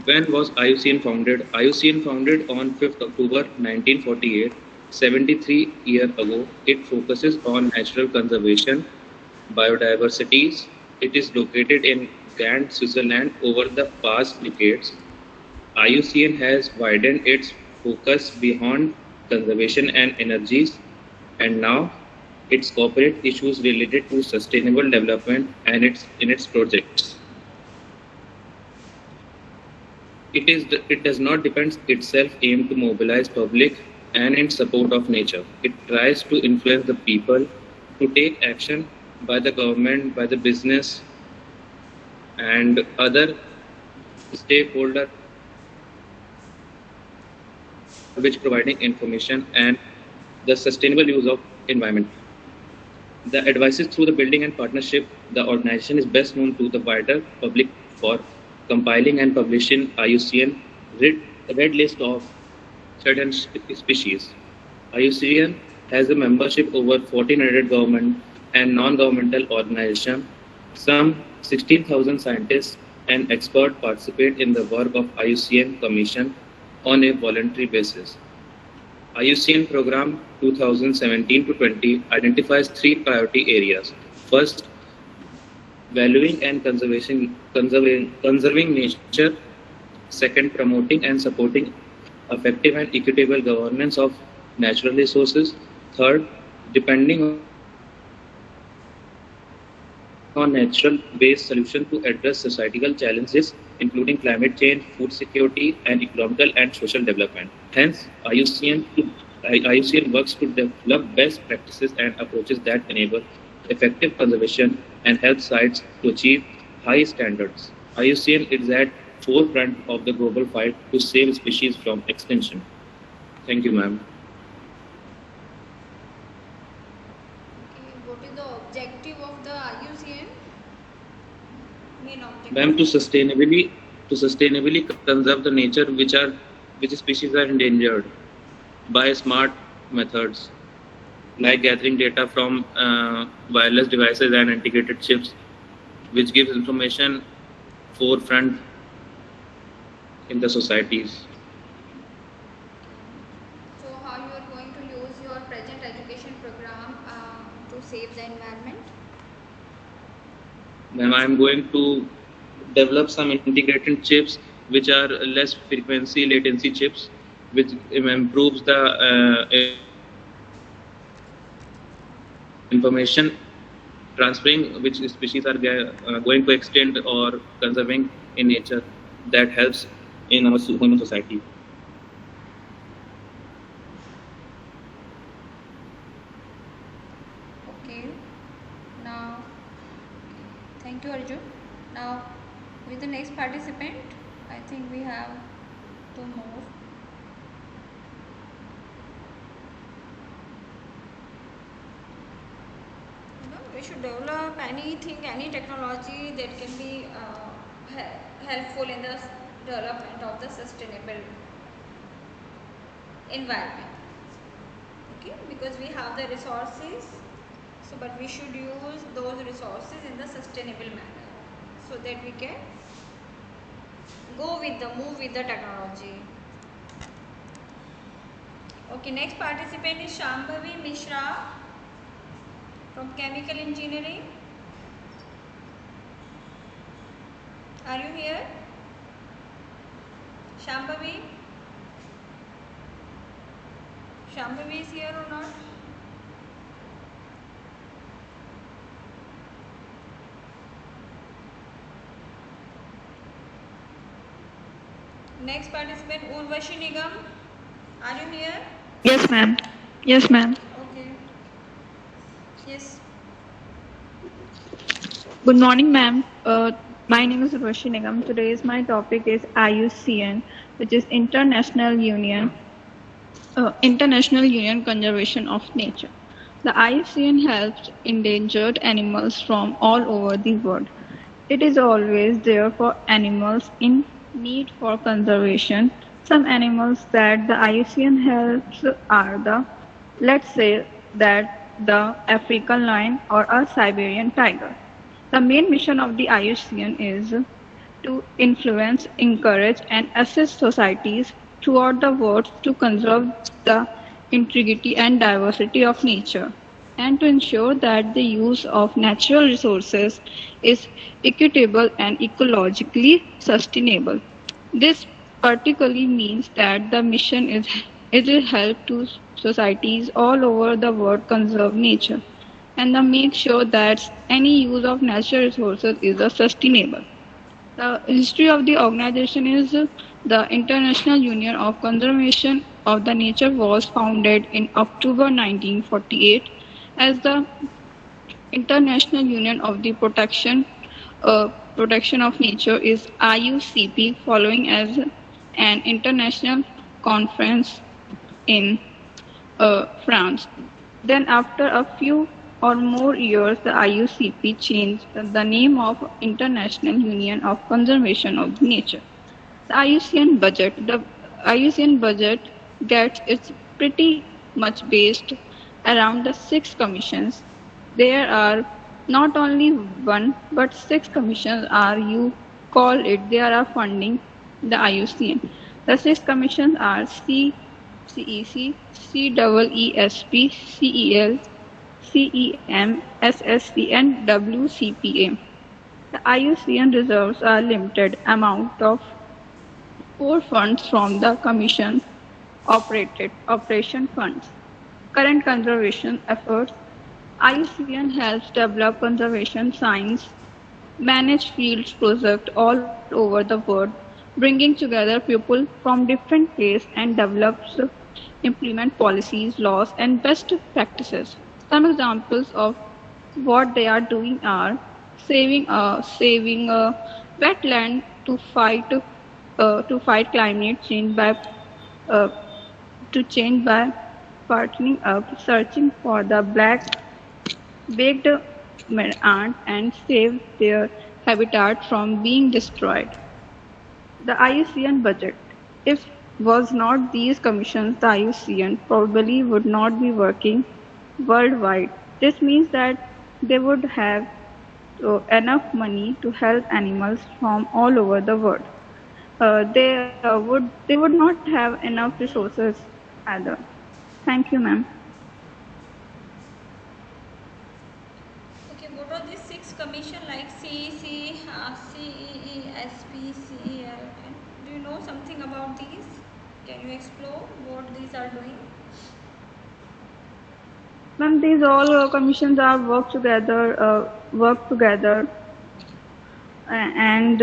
When was IUCN founded? IUCN founded on 5th October 1948, 73 years ago. It focuses on natural conservation, biodiversity. It is located in Ghent, Switzerland. Over the past decades, IUCN has widened its focus beyond conservation and energies, and now its corporate issues related to sustainable development and its projects. It does not depend itself aim to mobilize public and in support of nature. It tries to influence the people to take action by the government, by the business, and other stakeholders which providing information and the sustainable use of environment. The advices through the building and partnership, the organization is best known to the wider public for compiling and publishing IUCN red list of certain species. IUCN has a membership over 1,400 government and non-governmental organizations. Some 16,000 scientists and experts participate in the work of IUCN Commission on a voluntary basis. IUCN Program 2017 to 20 identifies 3 priority areas. First, valuing and conserving nature. Second, promoting and supporting effective and equitable governance of natural resources. Third, depending on natural-based solutions to address societal challenges, including climate change, food security, and economical and social development. Hence, IUCN works to develop best practices and approaches that enable effective conservation and help sites to achieve high standards. IUCN is at forefront of the global fight to save species from extinction. Thank you, ma'am. Okay, what is the objective of the IUCN? Main objective. Ma'am, to sustainably conserve the nature which species are endangered by smart methods like gathering data from wireless devices and integrated chips, which gives information forefront in the societies. So how you are going to use your present education program to save the environment? Ma'am, I am going to develop some integrated chips which are less frequency latency chips, which improves the information transferring which species are going to extinct or conserving in nature, that helps in our human society. Okay. Now, thank you, Arjun. Now, with the next participant, I think we have 2 more. We should develop anything, any technology that can be helpful in the development of the sustainable environment. Okay, because we have the resources, so but we should use those resources in the sustainable manner so that we can move with the technology. Okay, next participant is Shambhavi Mishra from Chemical Engineering. Are you here? Shambhavi? Shambhavi is here or not? Next participant Urvashi Nigam. Are you here? Yes, ma'am. Yes, ma'am. Okay. Yes. Good morning, ma'am. My name is Roshi Nigam. Today's my topic is IUCN, which is International Union Conservation of Nature. The IUCN helps endangered animals from all over the world. It is always there for animals in need for conservation. Some animals that the IUCN helps are let's say that the African lion or a Siberian tiger. The main mission of the IUCN is to influence, encourage, and assist societies throughout the world to conserve the integrity and diversity of nature, and to ensure that the use of natural resources is equitable and ecologically sustainable. This particularly means that the mission is to help to societies all over the world conserve nature and make sure that any use of natural resources is sustainable. The history of the organization is the International Union of Conservation of the Nature was founded in October 1948 as the International Union of the Protection of Nature is IUCP, following as an international conference in France. Then after a few or more years, the IUCP changed the name of International Union of Conservation of Nature. The IUCN budget gets its pretty much based around the 6 commissions. There are not only 1 but 6 commissions they are funding the IUCN. The 6 commissions are CEC, CEESP, CEL, CEM, SSC, and WCPA. The IUCN reserves a limited amount of core funds from the Commission operated operation funds. Current conservation efforts. IUCN helps develop conservation science, manage field projects all over the world, bringing together people from different places and develops implement policies, laws, and best practices. Some examples of what they are doing are saving wetland to fight climate change uh, by partnering up, searching for the black-baked ant and save their habitat from being destroyed. The IUCN budget. If was not these commissions, the IUCN probably would not be working worldwide. This means that they would have enough money to help animals from all over the world. They would not have enough resources either. Thank you, ma'am. Okay, what are these 6 commission like CEC, CEESP, CEL? And do you know something about these? Can you explore what these are doing? Ma'am, these all commissions are work together and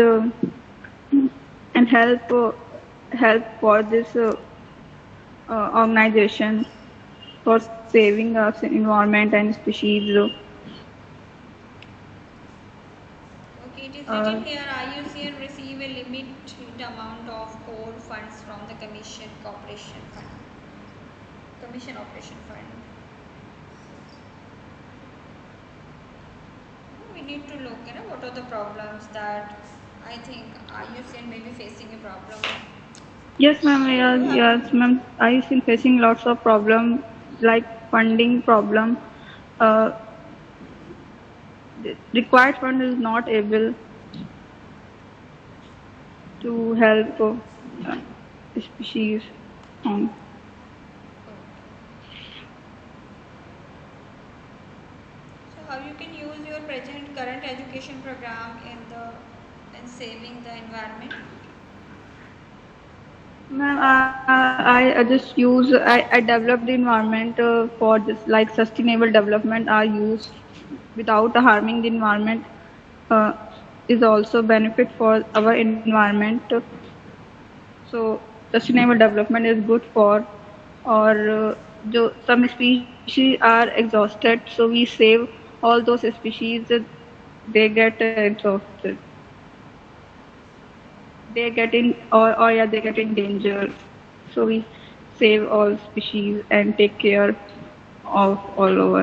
help for this organization for saving us environment and species. Okay, it is Uh, written here IUCN receive a limited amount of core funds from the Commission Operation Fund. We need to look, what are the problems that I think IUCN may be facing a problem. Yes, ma'am. Yes, ma'am. I still facing lots of problem like funding problem. Uh, the required fund is not able to help species. Um, So how you can use your current education program in saving the environment? Ma'am, I just I developed the environment for this like sustainable development are used without harming the environment uh, is also benefit for our environment. So sustainable development is good for or some species are exhausted, so we save all those species they get exhausted. They get in or yeah they get in danger, so we save all species and take care of all over.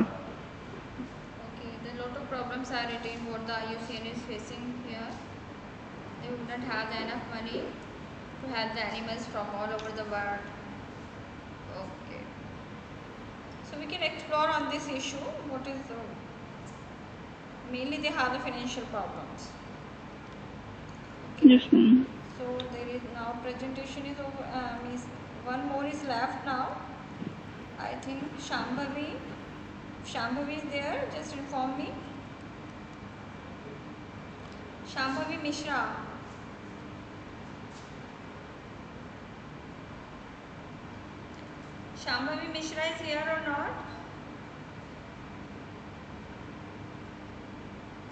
Okay, the lot of problems are written what the IUCN is facing here. They would not have enough money to help the animals from all over the world. Okay, so we can explore on this issue. What is mainly they have the financial problems. Yes, ma'am. So there is now presentation is over. Means one more is left now. I think Shambhavi is there. Just inform me. Shambhavi Mishra. Shambhavi Mishra is here or not?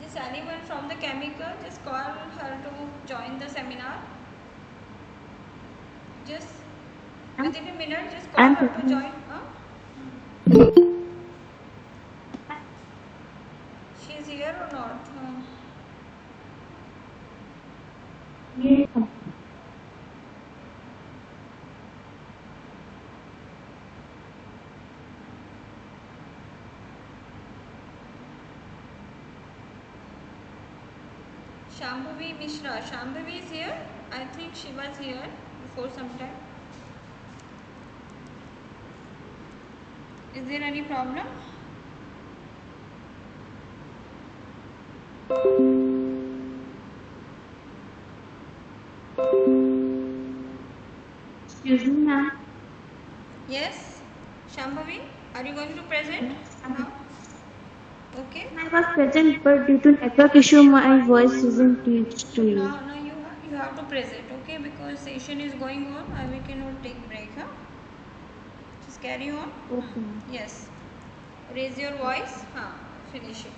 Just anyone from the chemical, just call her to join the seminar. Just within a minute, just call her to join. Huh? She is here or not? Shambhavi Mishra. Shambhavi is here. I think she was here before some time. Is there any problem? Excuse me, ma'am. Yes, Shambhavi, are you going to present? Huh? Okay. I was present, but due to network issue, my voice isn't reached to you. Now you have to present, okay? Because session is going on, we cannot take break, huh? Just carry on. Okay. Yes. Raise your voice. Finish it.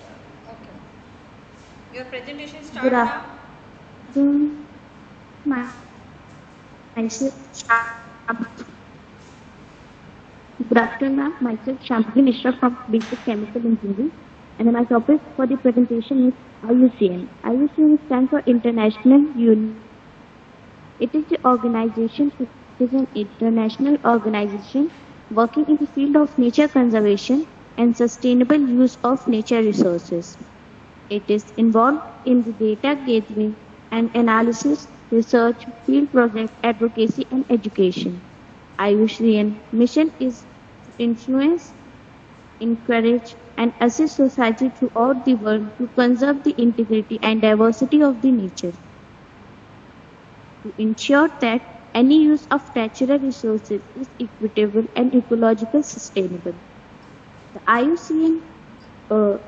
Okay. Your presentation start Good now. afternoon. Myself, Good afternoon, ma'am. Myself, Shambhavi Mishra from Basic Chemical Engineering. And my topic for the presentation is IUCN. IUCN stands for International Union. It is the organization, it is an international organization working in the field of nature conservation and sustainable use of nature resources. It is involved in the data gathering and analysis, research, field project, advocacy, and education. IUCN mission is to influence, encourage, and assist society throughout the world to conserve the integrity and diversity of the nature, to ensure that any use of natural resources is equitable and ecological sustainable. The IUCN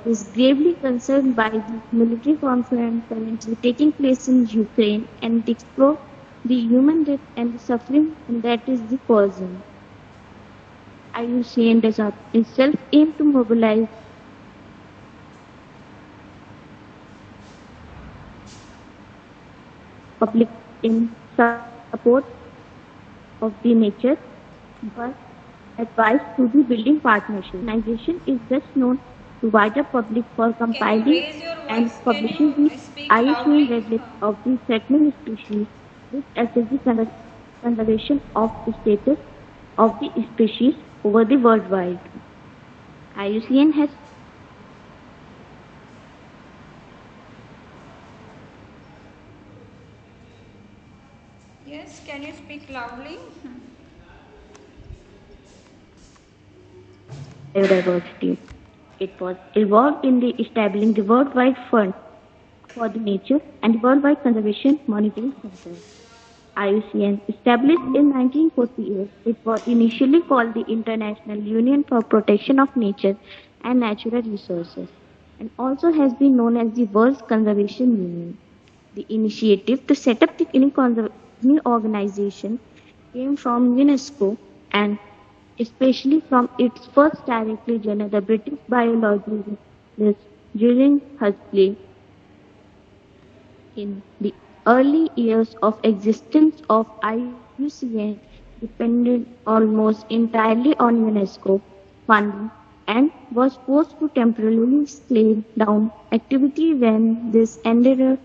is gravely concerned by the military conflict currently taking place in Ukraine and it explores the human death and the suffering and that is the causing. IUCN does not itself aim to mobilize public in support of the nature, but advice to the building partnership. Organization is best known to wider public for compiling raise your and voice? publishing Can the you speak IUCN loudly? red list of the threatening species, which assess the conservation of the status of the species over the worldwide. IUCN has Yes, can you speak loudly? biodiversity. It was involved in the establishing the Worldwide Fund for the Nature and Worldwide Conservation Monitoring Center. IUCN, established in 1948, it was initially called the International Union for Protection of Nature and Natural Resources and also has been known as the World Conservation Union. The initiative to set up the new organization came from UNESCO and especially from its first director general, the British biologist Julian Huxley. In the early years of existence of IUCN depended almost entirely on UNESCO funding and was forced to temporarily scale down activity when this ended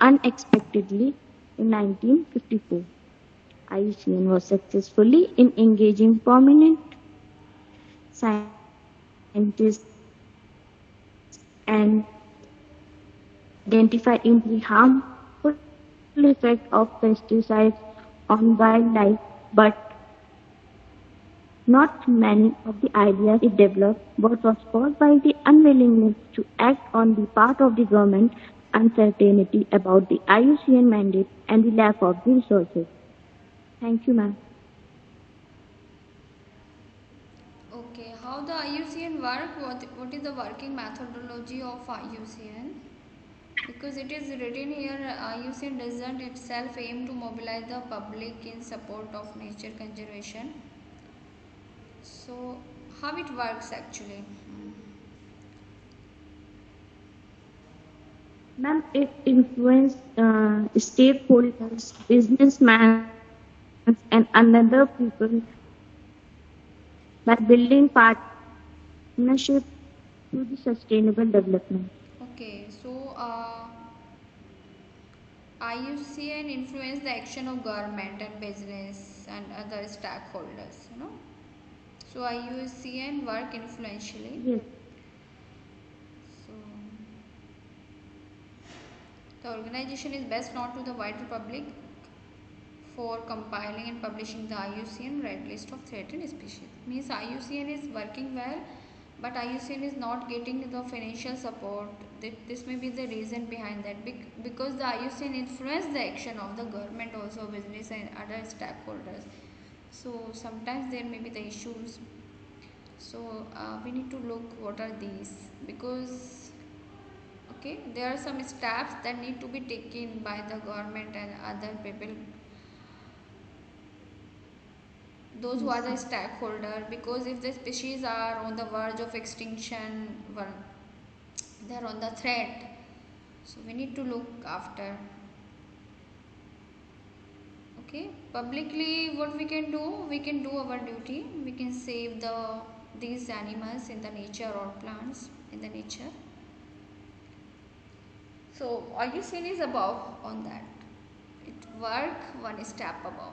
unexpectedly in 1954. IUCN was successfully in engaging prominent scientists and identifying the harmful effect of pesticides on wildlife, but not many of the ideas it developed was caused by the unwillingness to act on the part of the government, uncertainty about the IUCN mandate, and the lack of the resources. Thank you, ma'am. Okay, how the IUCN work? What is the working methodology of IUCN? Because it is written here, IUCN doesn't itself aim to mobilize the public in support of nature conservation. So, how it works actually? Ma'am, it influenced stakeholders, businessmen, and other people by building partnership to the sustainable development. Okay, so IUCN influence the action of government and business and other stakeholders, you know. So IUCN work influentially. Yes. So the organization is best known to the wider public for compiling and publishing the IUCN red list of threatened species. Means IUCN is working well, but IUCN is not getting the financial support. This may be the reason behind that, because the IUCN influence the action of the government, also business and other stakeholders. So sometimes there may be the issues. So we need to look what are these, because okay, there are some steps that need to be taken by the government and other people, those who are the stakeholder, because if the species are on the verge of extinction, well, they are on the threat, so we need to look after. Okay, publicly what we can do our duty, we can save these animals in the nature or plants in the nature. So IUCN is above on that, it work one step above.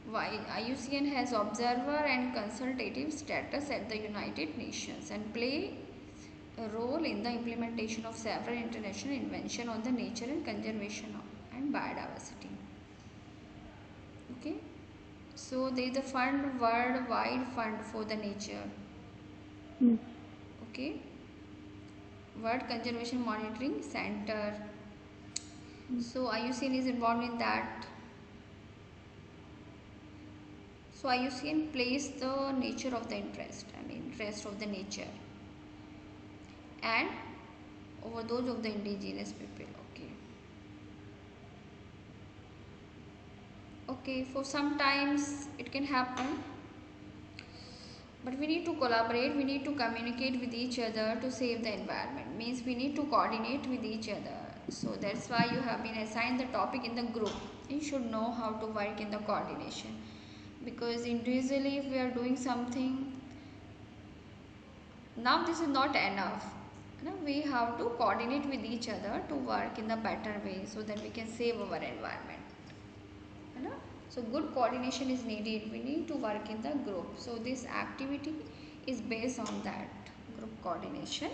Why? IUCN has observer and consultative status at the United Nations and play a role in the implementation of several international inventions on the nature and conservation and biodiversity. Okay, so there is a fund, worldwide fund for the nature. Okay, World Conservation Monitoring Center. So IUCN is involved in that. So IUCN plays the nature of the interest, interest of the nature and over those of the indigenous people. Okay, for sometimes it can happen, but we need to collaborate, we need to communicate with each other to save the environment, means we need to coordinate with each other. So that's why you have been assigned the topic in the group. You should know how to work in the coordination, because individually if we are doing something, now this is not enough. Now we have to coordinate with each other to work in the better way so that we can save our environment. So good coordination is needed, we need to work in the group. So this activity is based on that group coordination.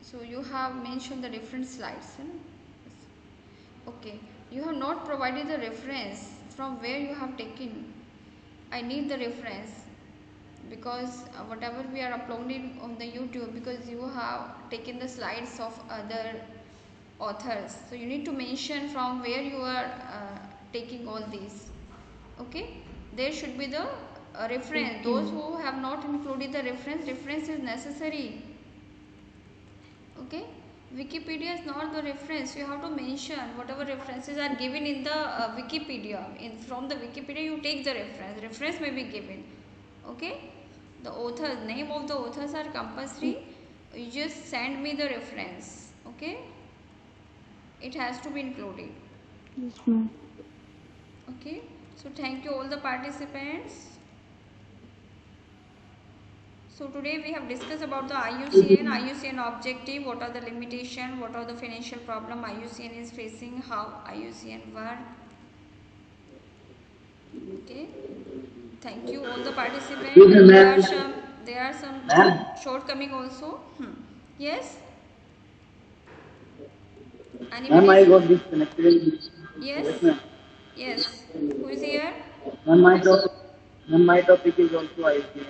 So you have mentioned the different slides. Okay, you have not provided the reference from where you have taken. I need the reference, because whatever we are uploading on the YouTube, because you have taken the slides of other authors, so you need to mention from where you are taking all these. Okay, there should be the reference. Those who have not included the reference is necessary. Okay, Wikipedia is not the reference, you have to mention whatever references are given in the Wikipedia. From the Wikipedia you take the reference may be given. Okay, the authors, name of the authors are compulsory, you just send me the reference. Okay, it has to be included. Yes, ma'am. Okay, so thank you all the participants. So today we have discussed about the IUCN objective, what are the limitations, what are the financial problem IUCN is facing, how IUCN work. Okay, thank you all the participants. There are some shortcoming also. Yes. Ma'am, I got disconnected. Yes. Yes. Who is here? Ma'am, my topic is also IUCN.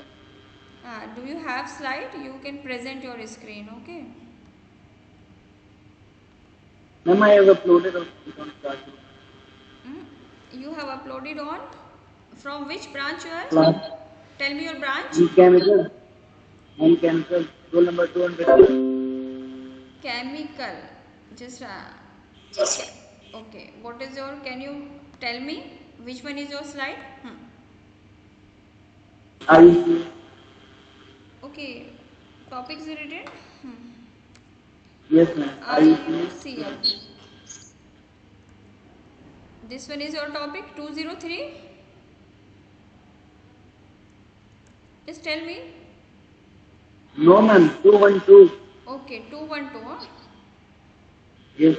Do you have slide? You can present your screen. Okay. Ma'am, I have uploaded on classroom. You have uploaded on? From which branch you are? Class. Tell me your branch. Chemical. And chemical. Roll number 200. Chemical. Just okay. What is your? Can you tell me which one is your slide? IUCN. Okay. Topics related. Yes, ma'am. IUCN. This one is your topic 203. Just tell me. No, ma'am. 212. Okay, 212. Yes.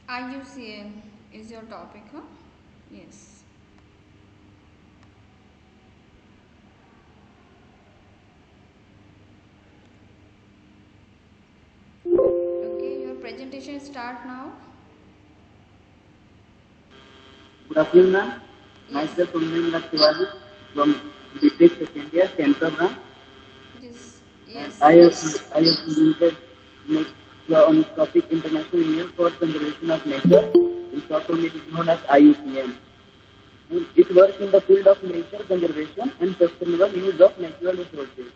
IUCN is your topic, huh? Yes. presentation start now. Good afternoon, ma'am. Yes. Myself, Ummin Tiwari from BTech Second Year, Central Branch. Yes. I have presented on topic International Union for Conservation of Nature. In short form, it is known as IUCN. It works in the field of nature conservation and sustainable use of natural resources.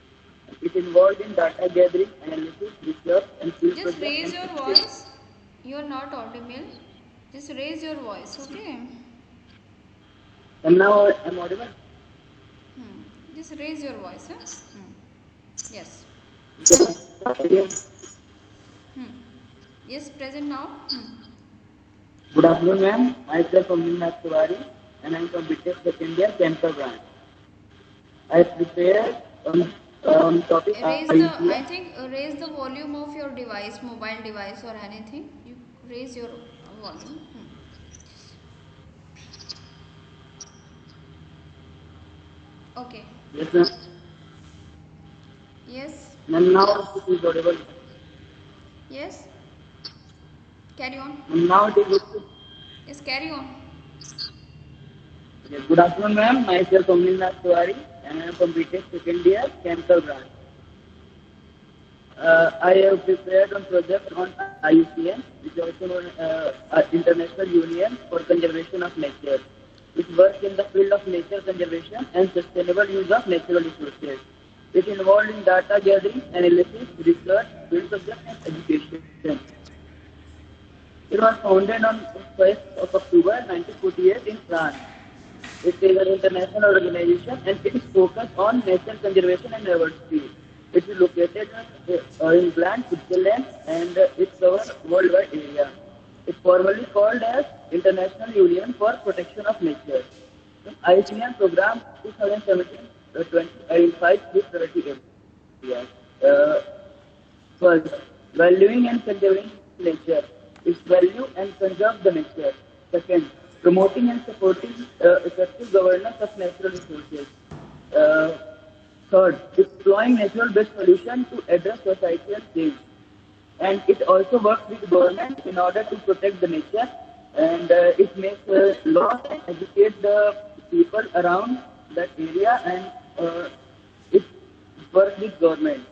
It involved in data gathering, analysis, research, and field Just projects. raise your voice. You are not audible. Just raise your voice, okay? And now I'm audible. Just raise your voice, huh? Yes. Yes, present now. Good afternoon, ma'am. Myself, Ummin Tiwari, and I'm from BTech Second Year, Central Branch. I prepared on topic I think raise the volume of your device, mobile device or anything. You raise your volume. Okay. Yes, ma'am. Yes. Ma'am, now it is audible. Yes. Carry on. Ma'am, now it is good. Yes, carry on. Yes, good afternoon, ma'am. Myself, Ummin Tiwari, and I am from BTech Second Year, Central Branch. I have prepared on project on IUCN, which is also known as International Union for Conservation of Nature. It works in the field of nature conservation and sustainable use of natural resources. It involved in data gathering, analysis, research, field project, and education. It was founded on 1st of October 1948 in France. It is an international organization and it is focused on nature conservation and diversity. It is located in England, Switzerland, and it covers worldwide area. It formerly called as International Union for Protection of Nature. IUCN program 2017-25 with 30 areas. First, valuing and conserving nature. Its value and conserve the nature. Second, promoting and supporting effective governance of natural resources. Third, deploying natural-based solutions to address societal change. And it also works with government in order to protect the nature. And it makes laws and educate the people around that area, and it works with government.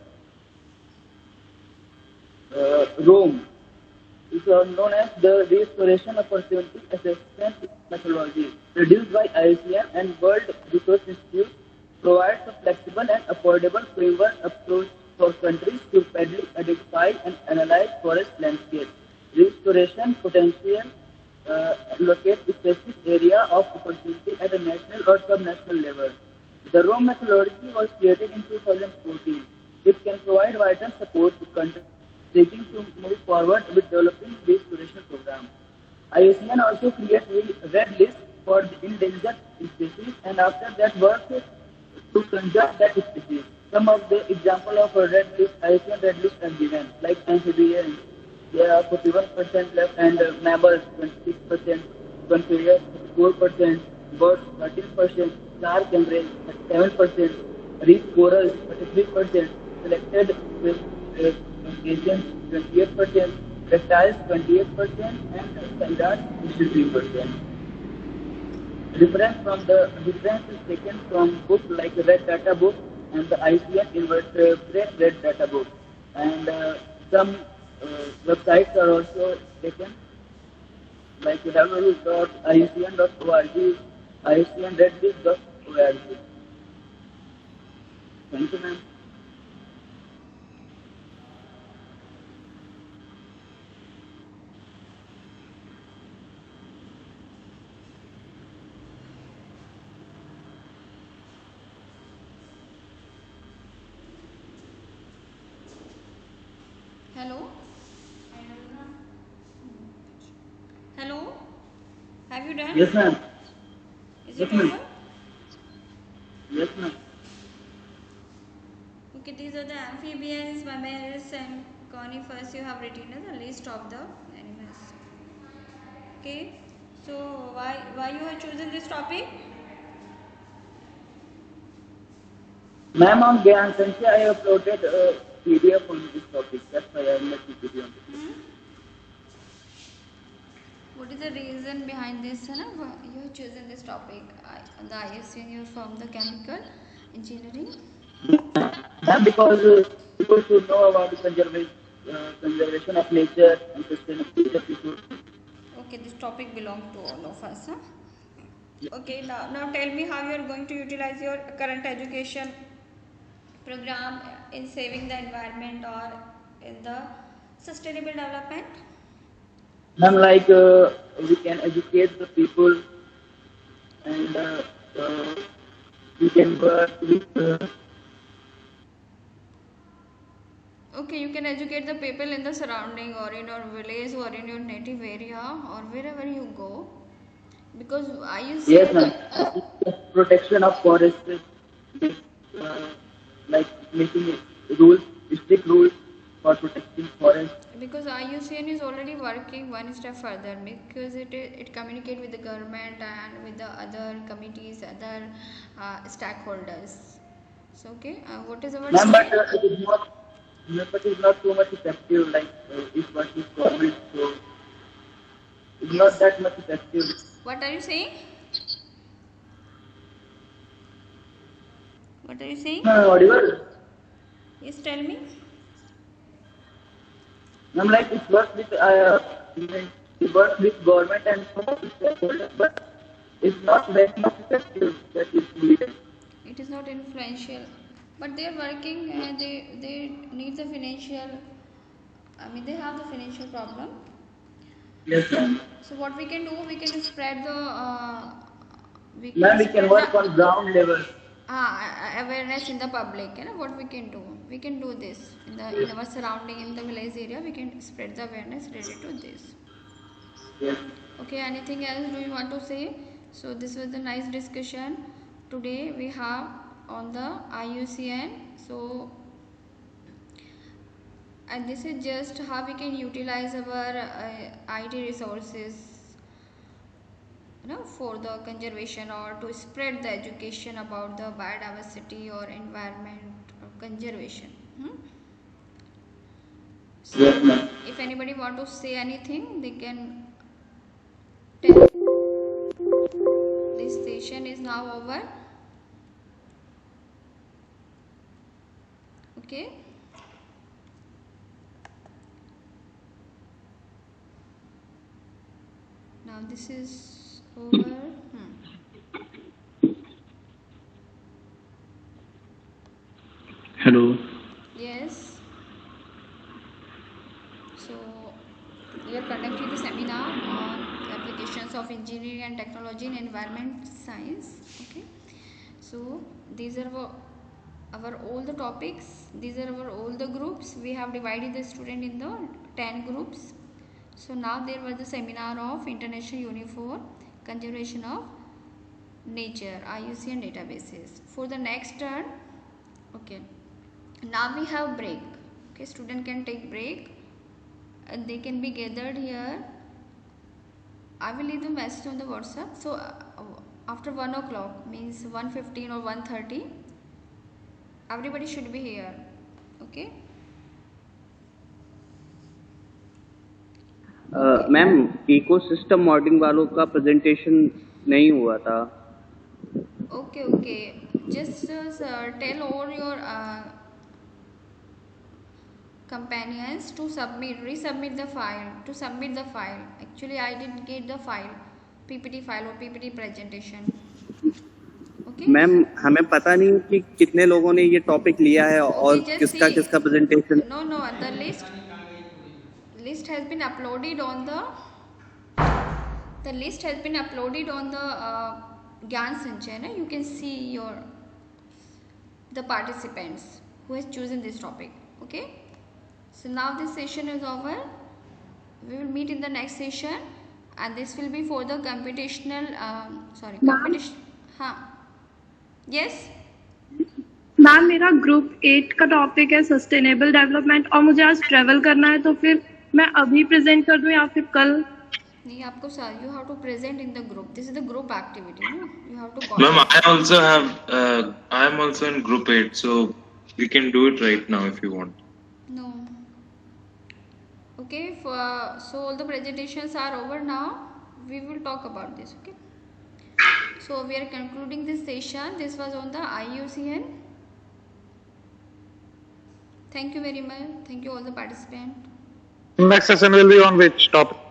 Rome is known as the Restoration Opportunity Assessment Methodology, produced by IUCN and World Resource Institute, provides a flexible and affordable framework approach for countries to steadily identify and analyze forest landscape, restoration potential, locate specific area of opportunity at a national or subnational level. The Rome methodology was created in 2014. It can provide vital support to countries seeking to move forward with developing restoration program. IUCN also creates a red list for the endangered species, and after that works to conserve that species. Some of the example of a red list, IUCN red list are given, like amphibians, there are 41% left, and mammals 26%, conifers 4%, birds 13%, shark and rays 7%, reef corals 33%, selected crustaceans 28%, reptiles 28%, and standards 63%. Reference is taken from books like Red Data Book and the IUCN Invertebrate Red Data Book. And some websites are also taken, like www.iucn.org, iucnredlist.org. Thank you, ma'am. Hello? Hello? Have you done? Yes, ma'am. Is it over? Yes, ma'am. Okay, these are the amphibians, mammals, and conifers you have written as a list of the animals. Okay, so why you have chosen this topic? Ma'am, on Gyan Sanchya, I uploaded a PDF on this topic. That's why I am making video on this. What is the reason behind this? You have chosen this topic. The IUCN, you're from the chemical engineering. Because people should know about the conservation of nature and sustainability of people. Okay, this topic belongs to all of us. Huh? Okay, now tell me how you are going to utilize your current education program in saving the environment or in the sustainable development. Ma'am, we can educate the people and we can work with. Okay, you can educate the people in the surrounding or in your village or in your native area or wherever you go. Because IUCN, Yes, ma'am. Protection of forest, like making rules, strict rules for protecting forest. because IUCN is already working one step further because it communicate with the government and with the other committees, other stakeholders. So okay, what is our Ma'am, but topic? it is not too much effective. If what is government, so it's Yes. not that much effective. What are you saying? What are you saying? Audible? Yes, tell me. Ma'am, it works with government and stakeholders, but it's not very much effective that is needed. It is not influential, but they are working and they need the financial. I mean, they have the financial problem. Yes, ma'am. So what we can do, we can spread the. Ma'am, we can work on ground level. Awareness in the public. You know what we can do? We can do this in our surrounding, in the village area. We can spread the awareness related to this. Yes. Okay. Anything else do you want to say? So this was a nice discussion. Today we have on the IUCN. So and this is just how we can utilize our IT resources, for the conservation or to spread the education about the biodiversity or environment or conservation. So Yes, ma'am. if anybody want to say anything, they can tell. This session is now over. Okay. Now this is over. Hello. Yes. So we are conducting the seminar on applications of engineering and technology in environment science. Okay. So these are our all the topics. These are our all the groups. We have divided the student in the 10 groups. So now there was the seminar of International Union for Conservation of Nature, IUCN databases. For the next turn, okay. Now we have break. Okay, student can take break and they can be gathered here. I will leave the message on the WhatsApp. So after 1 o'clock means 1:15 or 1:30, everybody should be here. Okay. Ma'am ecosystem modelling वालों का presentation नहीं हुआ था. Okay. Just tell all your companions to resubmit the file. To submit the file. Actually, I didn't get the file, PPT file or PPT presentation. Okay. Ma'am हमें पता नहीं कि कितने लोगों ने ये टॉपिक लिया है और किसका presentation. No, the list has been uploaded on the list has been uploaded on the Gyan Sanjay. You can see the participants who has chosen this topic. Okay. So now this session is over. We will meet in the next session, and this will be for the computational. Competition. Yes. Ma'am मेरा group 8 का topic है sustainable development और मुझे आज travel करना है, तो फिर मैं अभी प्रेजेंट कर दूं या फिर कल? नहीं, आपको you have to present in the group. This is the group activity. You have to. Ma'am, I am also in group 8, so we can do it right now if you want. No. Okay. So all the presentations are over now. we will talk about this. Okay, so we are concluding this session. This was on the IUCN. Thank you very much. Thank you all the participants. Next session will be on which topic?